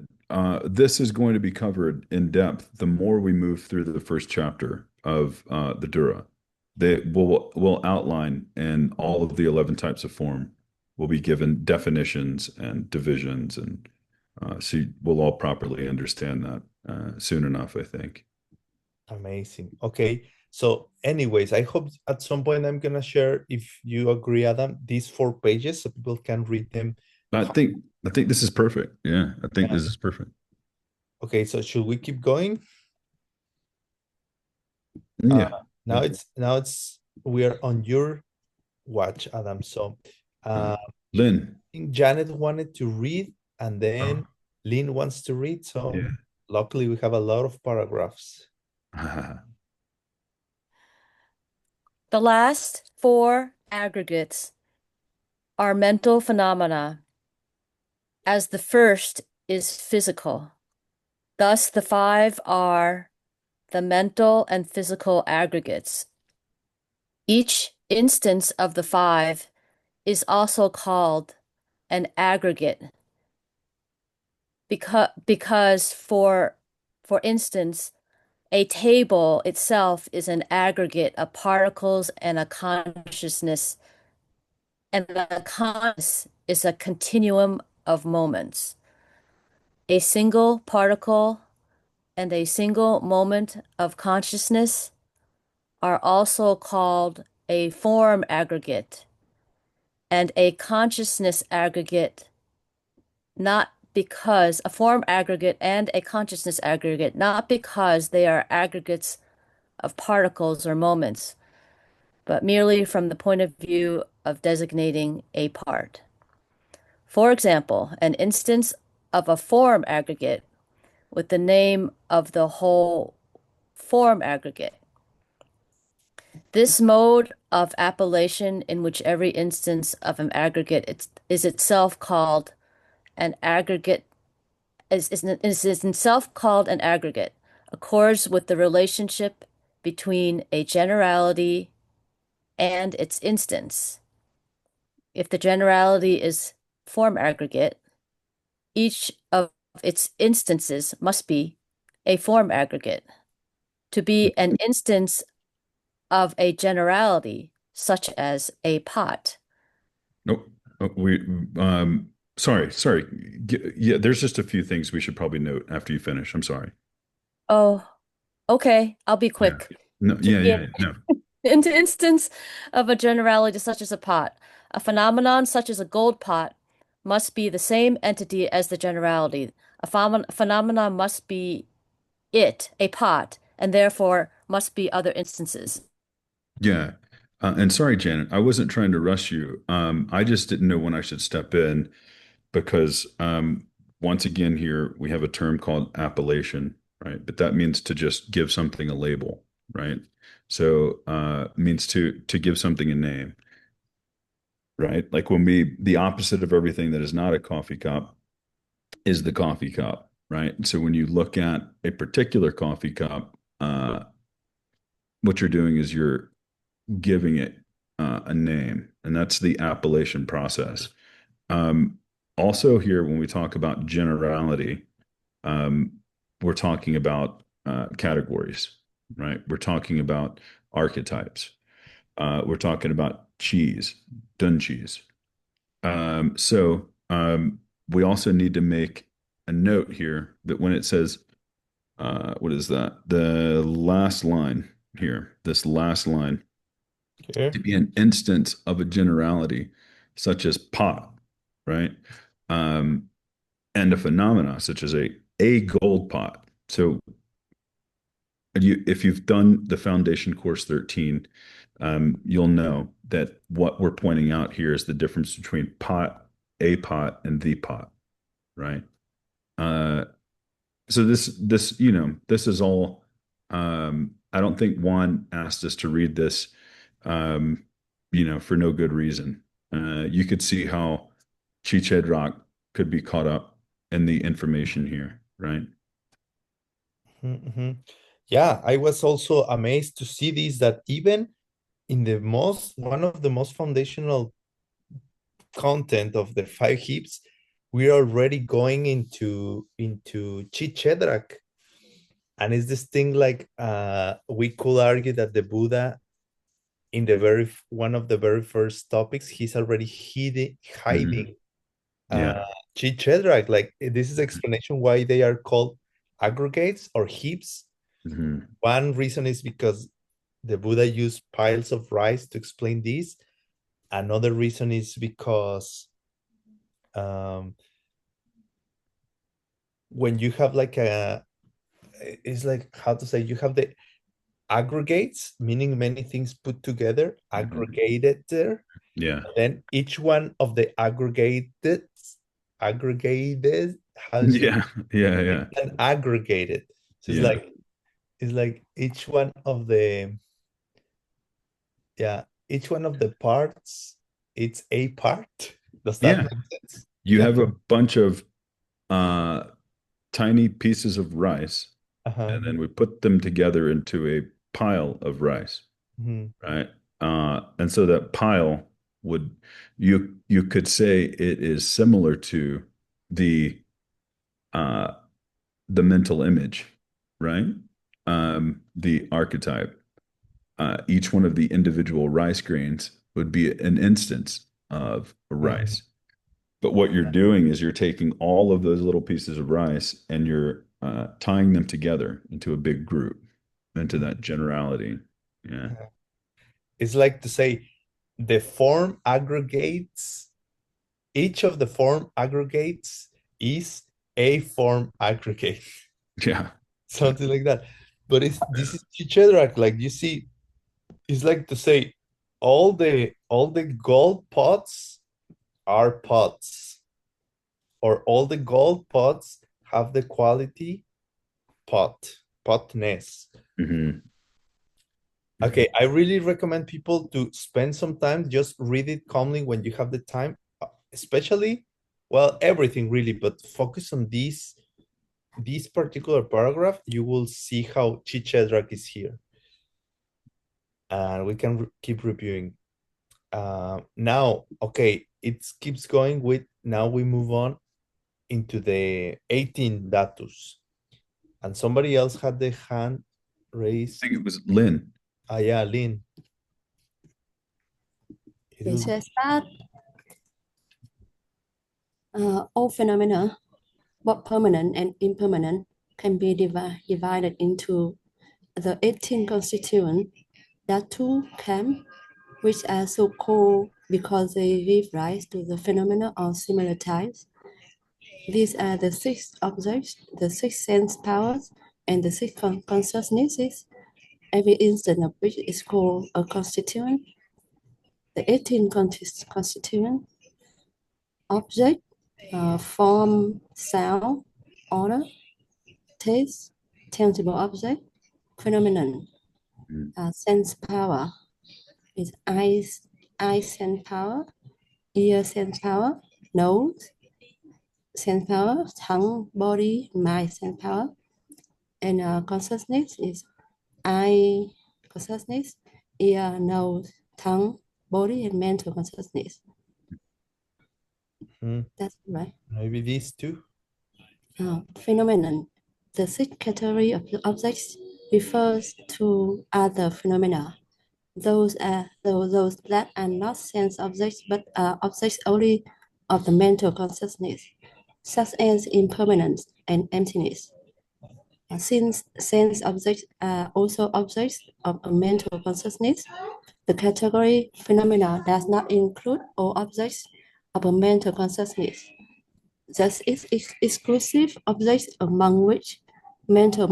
this is going to be covered in depth the more we move through the first chapter of the Dura. They will outline, and all of the 11 types of form will be given definitions and divisions, and so we'll all properly understand that soon enough, I think. Amazing. Okay. So anyways, I hope at some point I'm gonna share, if you agree, Adam, these 4 pages so people can read them. I think this is perfect. Yeah, I think this is perfect. Okay, so should we keep going? Yeah. Now it's we are on your watch, Adam. So Lynn. I think Janet wanted to read, and then Lynn wants to read. So luckily we have a lot of paragraphs. The last 4 aggregates are mental phenomena, as the first is physical. Thus, the 5 are the mental and physical aggregates. Each instance of the 5 is also called an aggregate because for instance, a table itself is an aggregate of particles and a consciousness, and the consciousness is a continuum of moments. A single particle and a single moment of consciousness are also called a form aggregate and a consciousness aggregate, not because a form aggregate and a consciousness aggregate, not because they are aggregates of particles or moments, but merely from the point of view of designating a part. For example, an instance of a form aggregate with the name of the whole form aggregate. This mode of appellation, in which every instance of an aggregate is itself called an aggregate, is itself called an aggregate, accords with the relationship between a generality and its instance. If the generality is form aggregate, each of its instances must be a form aggregate. To be an instance of a generality, such as a pot. Nope. Sorry. Yeah, there's just a few things we should probably note after you finish. I'm sorry. Oh, okay. I'll be quick. No, no. In the instance of a generality such as a pot, a phenomenon such as a gold pot must be the same entity as the generality. A phenomenon must be a pot, and therefore must be other instances. Yeah. And sorry, Janet, I wasn't trying to rush you. I just didn't know when I should step in. because once again here we have a term called appellation, right? But that means to just give something a label, right? So means to give something a name, right? Like when the opposite of everything that is not a coffee cup is the coffee cup, right? So when you look at a particular coffee cup, what you're doing is you're giving it a name, and that's the appellation process. Um, Also, here when we talk about generality, um, we're talking about categories, right? We're talking about archetypes. We're talking about cheese, dun cheese. We also need to make a note here that when it says, what is that? The last line here, this last line, Okay. to be an instance of a generality, such as pot, right? Um, and a phenomena such as a gold pot. So if you've done the foundation course 13, you'll know that what we're pointing out here is the difference between pot, a pot, and the pot, right? Uh, so this is all. I don't think Juan asked us to read this, um, for no good reason. You could see how Chichedrak could be caught up in the information here, right? Mm-hmm. Yeah, I was also amazed to see this, that even in one of the most foundational content of the five heaps, we're already going into Chichedrak. And it's this thing like we could argue that the Buddha in the one of the very first topics, he's already hiding Yeah. Chichedrak. Like this is explanation why they are called aggregates or heaps. Mhm. One reason is because the Buddha used piles of rice to explain this. Another reason is because when you have like it's like, how to say, you have the aggregates, meaning many things put together, aggregated there. Yeah. Then each one of the aggregated, how is it? Yeah. Yeah. Yeah. And aggregated. So Yeah. it's like each one of the, yeah, each one of the parts, it's a part. Does that Yeah. make sense? You Yeah. have a bunch of uh, tiny pieces of rice, Uh-huh. and then we put them together into a pile of rice, Mhm. right? And so that pile would you could say it is similar to the uh, the mental image, right? The archetype. Each one of the individual rice grains would be an instance of a rice. But what you're doing is you're taking all of those little pieces of rice and you're tying them together into a big group, into that generality. Yeah. It's like to say the form aggregates, each of the form aggregates is a form aggregate, Yeah. something like that. But this is Chichedrak, like you see, it's like to say all the gold pots are pots, or all the gold pots have the quality potness. Hmm. Okay, I really recommend people to spend some time, just read it calmly when you have the time, especially, well, everything really, but focus on this particular paragraph. You will see how Chichedrak is here. And we can keep reviewing. Now, okay, it keeps going with, now we move on into the 18 datus. And somebody else had the hand I raised. think it was Lynn. Yeah, Lynn. It says that all phenomena, both permanent and impermanent, can be divided into the 18 constituent Dhatu camp, which are so called because they give rise to the phenomena of similar types. These are the 6 objects, the 6 sense powers, and the 6 consciousnesses, every instant of which is called a constituent. The 18 constituent object form, sound, order, taste, tangible object, phenomenon, sense power is eye sense power, ear sense power, nose sense power, tongue, body, mind sense power, and consciousness is eye consciousness, ear, nose, tongue, body, and mental consciousness. That's right. Maybe these two. Phenomenon. The sixth category of objects refers to other phenomena. Those that are not sense objects but are objects only of the mental consciousness, such as impermanence and emptiness. Since sense objects are also objects of a mental consciousness, the category phenomena does not include all objects of a mental consciousness. Thus, it's exclusive objects among which mental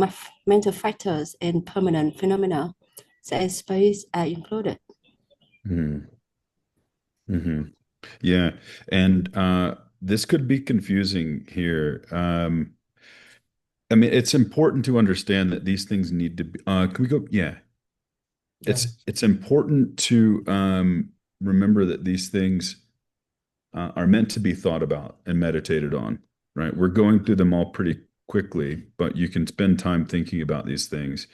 factors and permanent phenomena, such as space, are included. Yeah, and this could be confusing here. I mean, it's important to understand that these things need to be. Can we go? Yeah, it's important to remember that these things are meant to be thought about and meditated on. Right? We're going through them all pretty quickly, but you can spend time thinking about these things.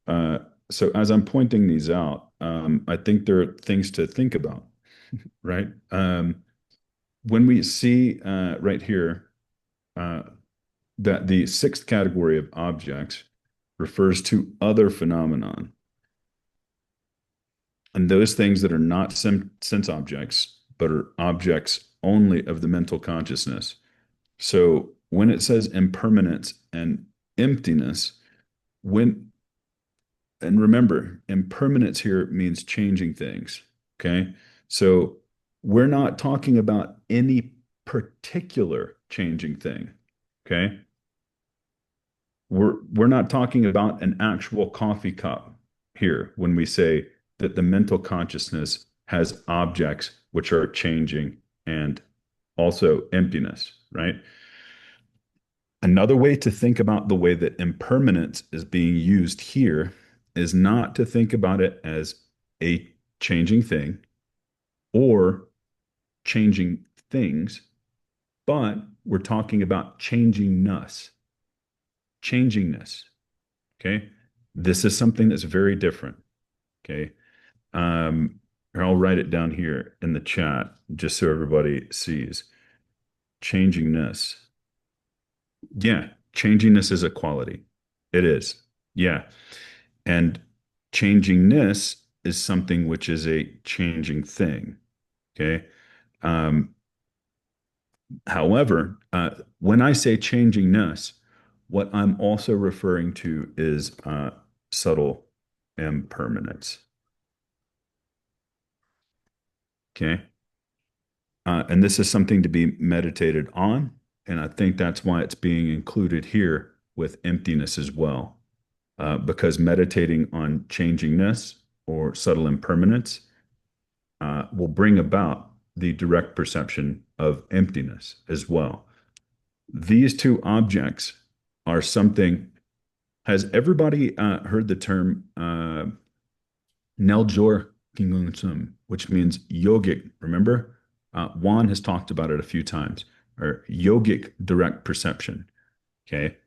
So as I'm pointing these out, I think there are things to think about. Right? When we see right here that the sixth category of objects refers to other phenomenon, and those things that are not sense objects, but are objects only of the mental consciousness. So when it says impermanence and emptiness, and remember, impermanence here means changing things. Okay. So we're not talking about any particular changing thing. Okay. We're not talking about an actual coffee cup here when we say that the mental consciousness has objects which are changing and also emptiness, right? Another way to think about the way that impermanence is being used here is not to think about it as a changing thing or changing things, but we're talking about changingness. Changingness. Okay. This is something that's very different. Okay. I'll write it down here in the chat just so everybody sees. Changingness. Yeah. Changingness is a quality. It is. Yeah. And changingness is something which is a changing thing. Okay. However, when I say changingness, what I'm also referring to is subtle impermanence. Okay. And this is something to be meditated on. And I think that's why it's being included here with emptiness as well. Because meditating on changingness or subtle impermanence will bring about the direct perception of emptiness as well. These two objects are something. Has everybody heard the term Neljor Kingunsum, which means yogic? Remember? Juan has talked about it a few times, or yogic direct perception. Okay.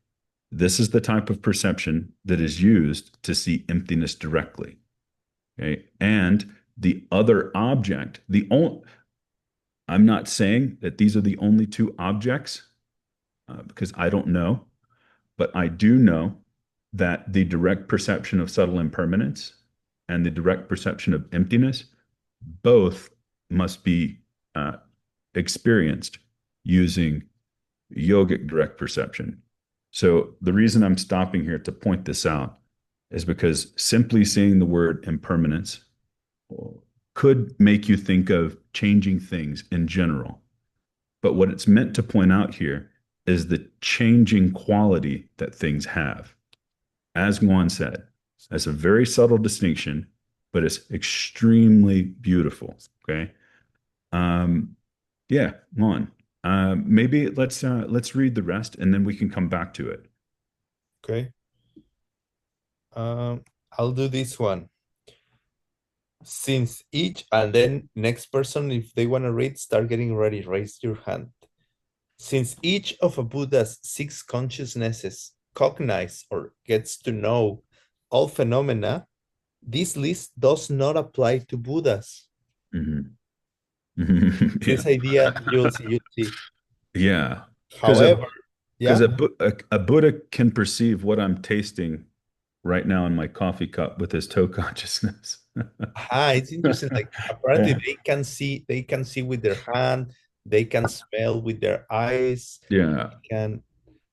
This is the type of perception that is used to see emptiness directly. Okay. And the other object, I'm not saying that these are the only two objects because I don't know, but I do know that the direct perception of subtle impermanence and the direct perception of emptiness both must be experienced using yogic direct perception. So the reason I'm stopping here to point this out is because simply seeing the word impermanence could make you think of changing things in general. But what it's meant to point out here is the changing quality that things have. As Juan said, that's a very subtle distinction, but it's extremely beautiful. Okay. Yeah, Juan. Maybe let's read the rest and then we can come back to it. Okay. I'll do this one. Since each, and then next person, if they want to read, start getting ready, raise your hand. Since each of a Buddha's 6 consciousnesses cognize or gets to know all phenomena, this list does not apply to Buddhas. This idea, you'll see. Yeah. However, because a Buddha can perceive what I'm tasting right now in my coffee cup with his toe consciousness. It's interesting. Like apparently they can see with their hand, they can smell with their eyes. Yeah.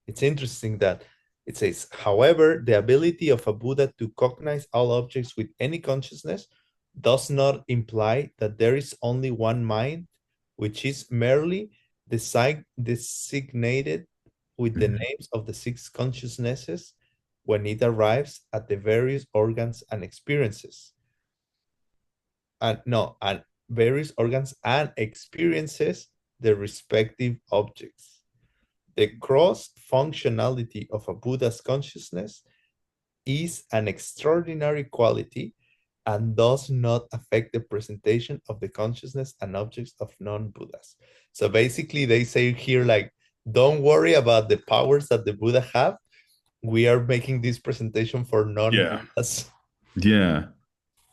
It's interesting that it says, however, the ability of a Buddha to cognize all objects with any consciousness does not imply that there is only one mind, which is merely designated with the names of the 6 consciousnesses when it arrives at the various organs and experiences. And various organs and experiences the respective objects. The cross-functionality of a Buddha's consciousness is an extraordinary quality and does not affect the presentation of the consciousness and objects of non-Buddhas. So basically they say here, like, don't worry about the powers that the Buddha have. We are making this presentation for non-Buddhas. Yeah.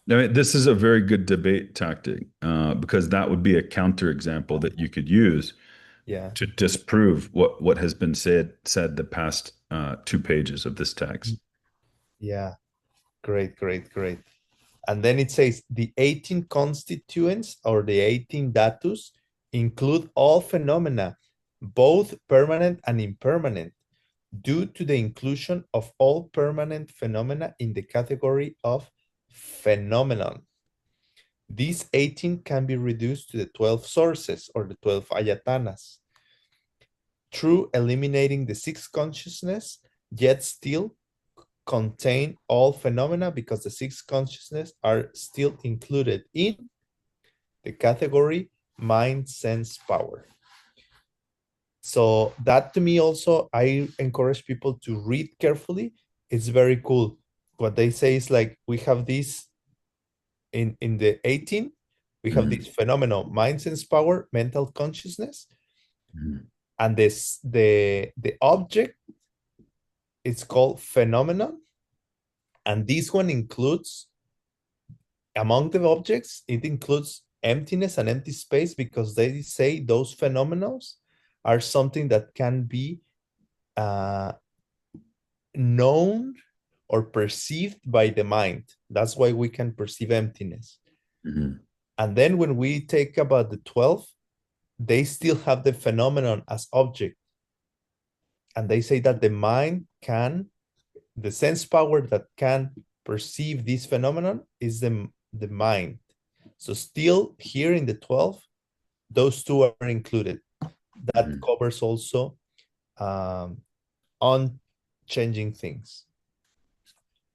No, this is a very good debate tactic because that would be a counterexample that you could use to disprove what has been said the past 2 pages of this text. Yeah, great. And then it says the 18 constituents or the 18 datus include all phenomena, both permanent and impermanent, due to the inclusion of all permanent phenomena in the category of phenomenon. These 18 can be reduced to the 12 sources or the 12 ayatanas. Through eliminating the 6 consciousness, yet still contain all phenomena because the 6 consciousness are still included in the category mind, sense, power. So that to me also, I encourage people to read carefully. It's very cool. What they say is like, we have this in the 18, we have this phenomenon, mind, sense, power, mental consciousness. And the object, it's called phenomenon. And this one includes, among the objects, it includes emptiness and empty space because they say those phenomena are something that can be known or perceived by the mind. That's why we can perceive emptiness. And then when we take about the 12, they still have the phenomenon as object. And they say that the mind can, the sense power that can perceive this phenomenon is the mind. So still here in the 12, those two are included. That covers also unchanging things.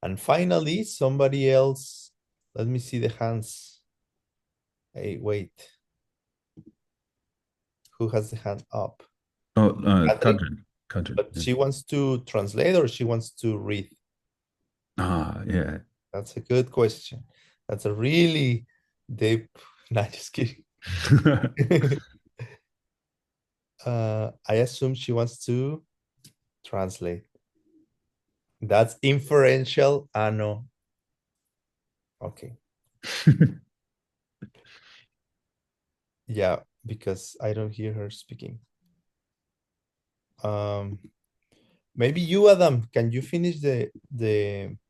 And finally, somebody else, let me see the hands. Hey, wait. Who has the hand up? Oh, Kadrin. But she wants to translate or she wants to read? Yeah. That's a good question. That's a really deep, not just kidding. I assume she wants to translate. That's inferential. No. Okay. Yeah, because I don't hear her speaking. Maybe you, Adam, can you finish the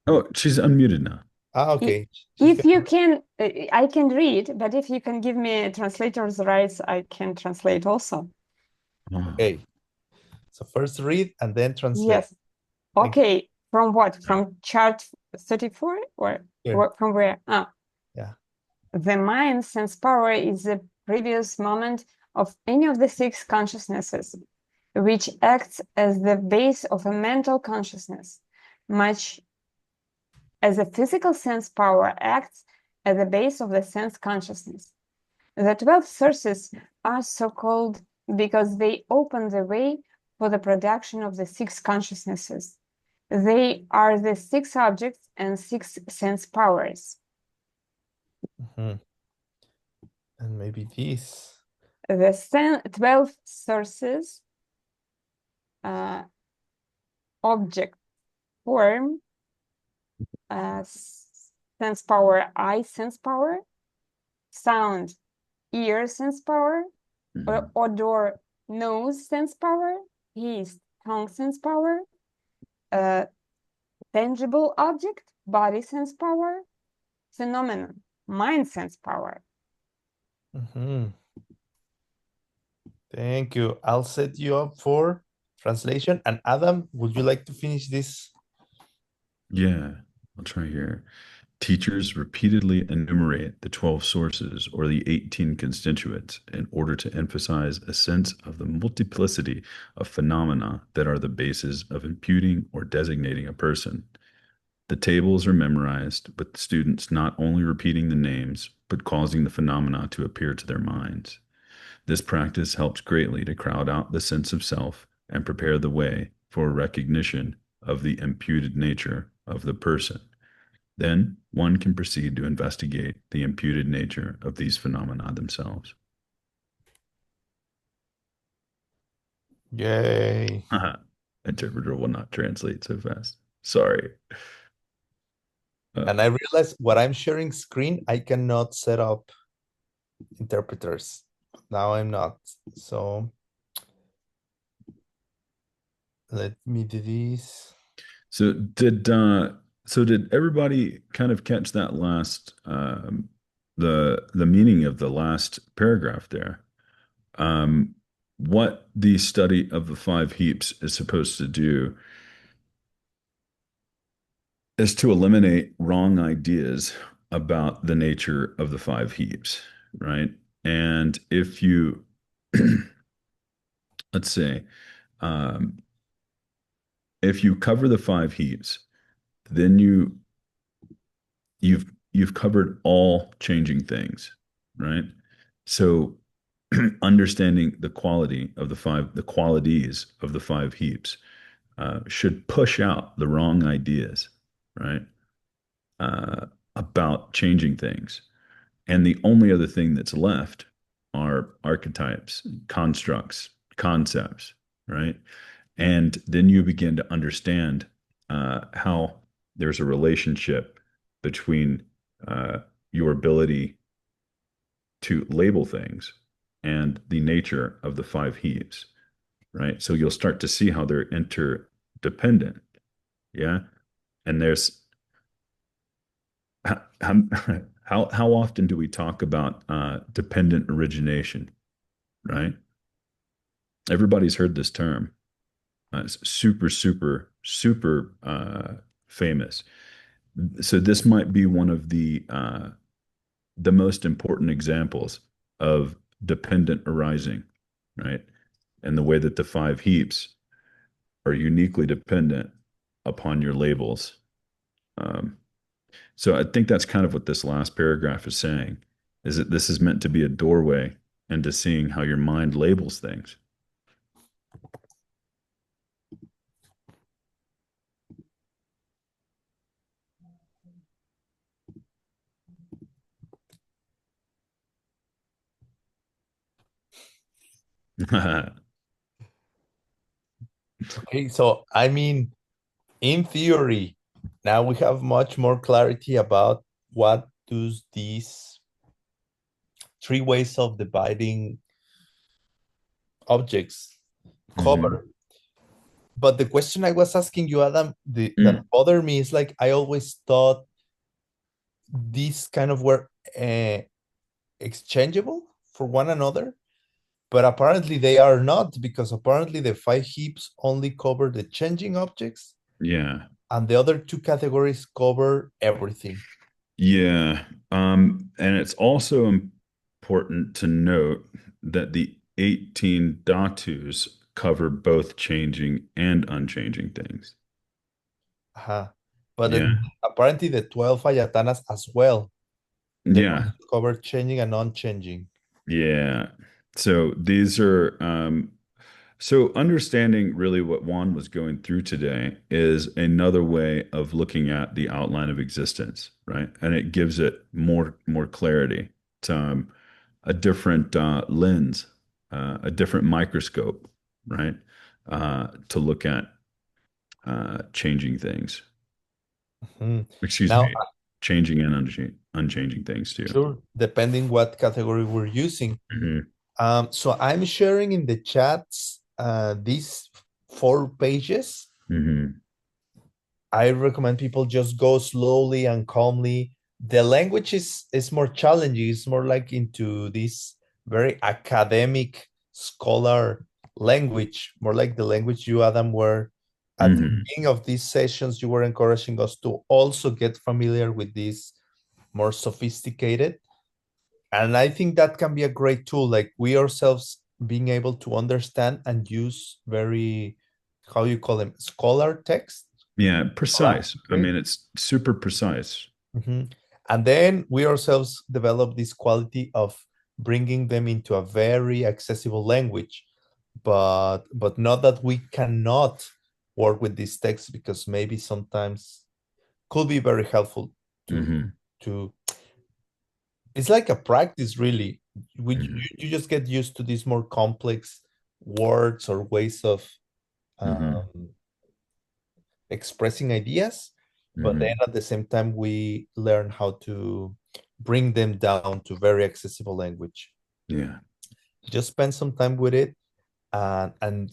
Oh, she's unmuted now. Okay. If you can, I can read, but if you can give me translator's rights, I can translate also. Okay. So first read and then translate. Yes. Okay. From what? From chart 34 or from where? Yeah. The mind sense power is the previous moment of any of the 6 consciousnesses, which acts as the base of a mental consciousness, much as a physical sense power acts at the base of the sense consciousness. The 12 sources are so-called because they open the way for the production of the six consciousnesses. They are the six objects and six sense powers. And maybe this. The 12 sources, object, form, sense power, eye sense power, sound, ear sense power, odor, nose sense power, taste, tongue sense power, tangible object, body sense power, phenomenon, mind sense power. Thank you. I'll set you up for translation. And Adam, would you like to finish this? Yeah, I'll try here. Teachers repeatedly enumerate the 12 sources or the 18 constituents in order to emphasize a sense of the multiplicity of phenomena that are the basis of imputing or designating a person. The tables are memorized, with students not only repeating the names, but causing the phenomena to appear to their minds. This practice helps greatly to crowd out the sense of self and prepare the way for recognition of the imputed nature of the person. Then one can proceed to investigate the imputed nature of these phenomena themselves. Yay. Interpreter will not translate so fast. Sorry. And I realized what I'm sharing screen, I cannot set up interpreters. Now I'm not. So let me do this. So did everybody kind of catch that last the meaning of the last paragraph there? What the study of the five heaps is supposed to do is to eliminate wrong ideas about the nature of the five heaps, right? And if you, let's say, if you cover the five heaps, then you've covered all changing things, right? So understanding the qualities of the five heaps should push out the wrong ideas, right? About changing things. And the only other thing that's left are archetypes, constructs, concepts, right? And then you begin to understand how there's a relationship between your ability to label things and the nature of the five heaps, right? So you'll start to see how they're interdependent, yeah? And there's how often do we talk about dependent origination, right? Everybody's heard this term. It's super, super, super famous. So this might be one of the most important examples of dependent arising, right? And the way that the five heaps are uniquely dependent upon your labels. So I think that's kind of what this last paragraph is saying, is that this is meant to be a doorway into seeing how your mind labels things. Okay, so I mean, in theory, now we have much more clarity about what do these three ways of dividing objects cover. But the question I was asking you, Adam, that bothered me is like, I always thought these kind of were exchangeable for one another, but apparently they are not, because apparently the five heaps only cover the changing objects. Yeah. And the other two categories cover everything. Yeah. And it's also important to note that the 18 dhatus cover both changing and unchanging things. But apparently the 12 ayatanas as well. Yeah. Cover changing and unchanging. Yeah. So these are so understanding really what Juan was going through today is another way of looking at the outline of existence, right? And it gives it more clarity. It's a different lens, a different microscope, right? To look at changing things. Mhm. Excuse Now, me, changing and unchanging things too. sure, depending what category we're using. Mhm. So I'm sharing in the chats these 4 pages. Mhm. I recommend people just go slowly and calmly. The language is more challenging. It's more like into this very academic scholar language, more like the language you, Adam, were at the Mhm. beginning of these sessions. You were encouraging us to also get familiar with this more sophisticated. And I think that can be a great tool, like we ourselves being able to understand and use very, how you call them, scholar text. Yeah, precise. I Right. mean, it's super precise. Mhm. And then we ourselves develop this quality of bringing them into a very accessible language, but not that we cannot work with these texts, because maybe sometimes could be very helpful to Mhm. to it's like a practice, really. Mhm. You just get used to these more complex words or ways of Mhm. um, expressing ideas, but then Mhm. at the same time we learn how to bring them down to very accessible language. Yeah. Just spend some time with it, and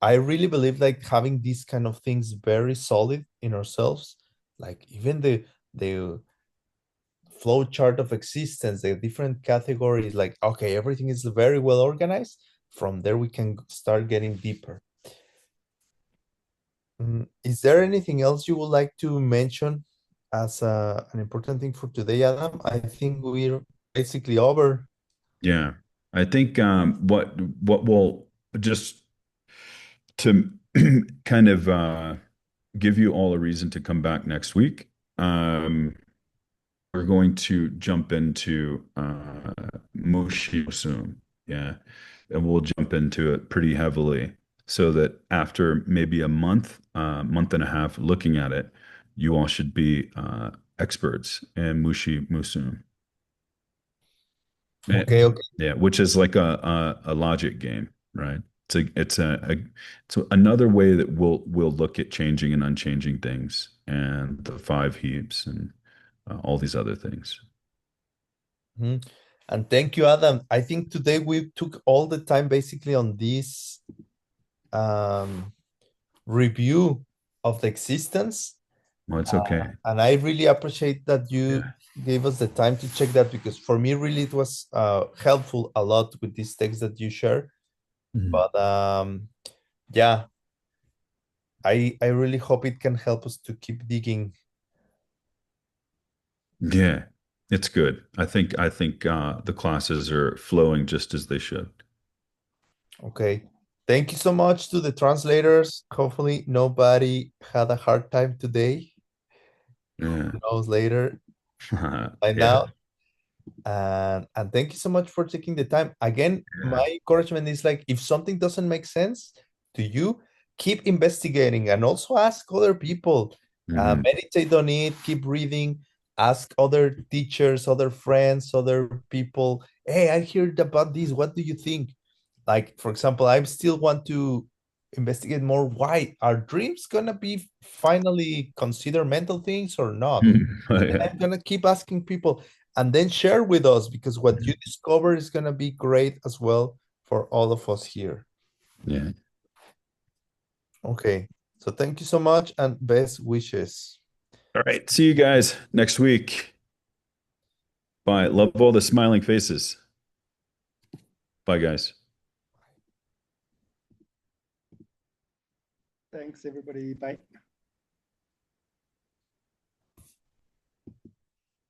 I really believe like having these kind of things very solid in ourselves, like even the flow chart of existence, the different categories, like, okay, everything is very well organized. From there, we can start getting deeper. Is there anything else you would like to mention as an important thing for today, Adam? I think we're basically over. Yeah. I think what will just to kind of give you all a reason to come back next week. We're going to jump into Mushi Musum. Yeah. And we'll jump into it pretty heavily so that after maybe a month and a half looking at it, you all should be experts in Mushi Musum. Okay, okay. Yeah, which is like a logic game, right? It's another way that we'll look at changing and unchanging things and the five heaps and all these other things. Mhm. And thank you, Adam. I think today we took all the time basically on this um, review of the existence. Well, it's okay. And I really appreciate that you Yeah. gave us the time to check that, because for me, really, it was helpful a lot with this text that you share. Mhm. But yeah, I really hope it can help us to keep digging. Yeah, it's good. I think the classes are flowing just as they should. Okay. Thank you so much to the translators. Hopefully, nobody had a hard time today. Yeah. Who knows later by Yeah. now. And thank you so much for taking the time. Again, Yeah. my encouragement is like, if something doesn't make sense to you, keep investigating and also ask other people. Mhm. Meditate on it, keep reading, ask other teachers, other friends, other people. Hey, I heard about this. What do you think? Like, for example, I still want to investigate more. Why are dreams gonna be finally considered mental things or not? Yeah. I'm gonna keep asking people, and then share with us, because what you discover is gonna be great as well for all of us here. Yeah. Okay, so thank you so much and best wishes. All right. See you guys next week. Bye. Love all the smiling faces. Bye, guys. Thanks, everybody. Bye.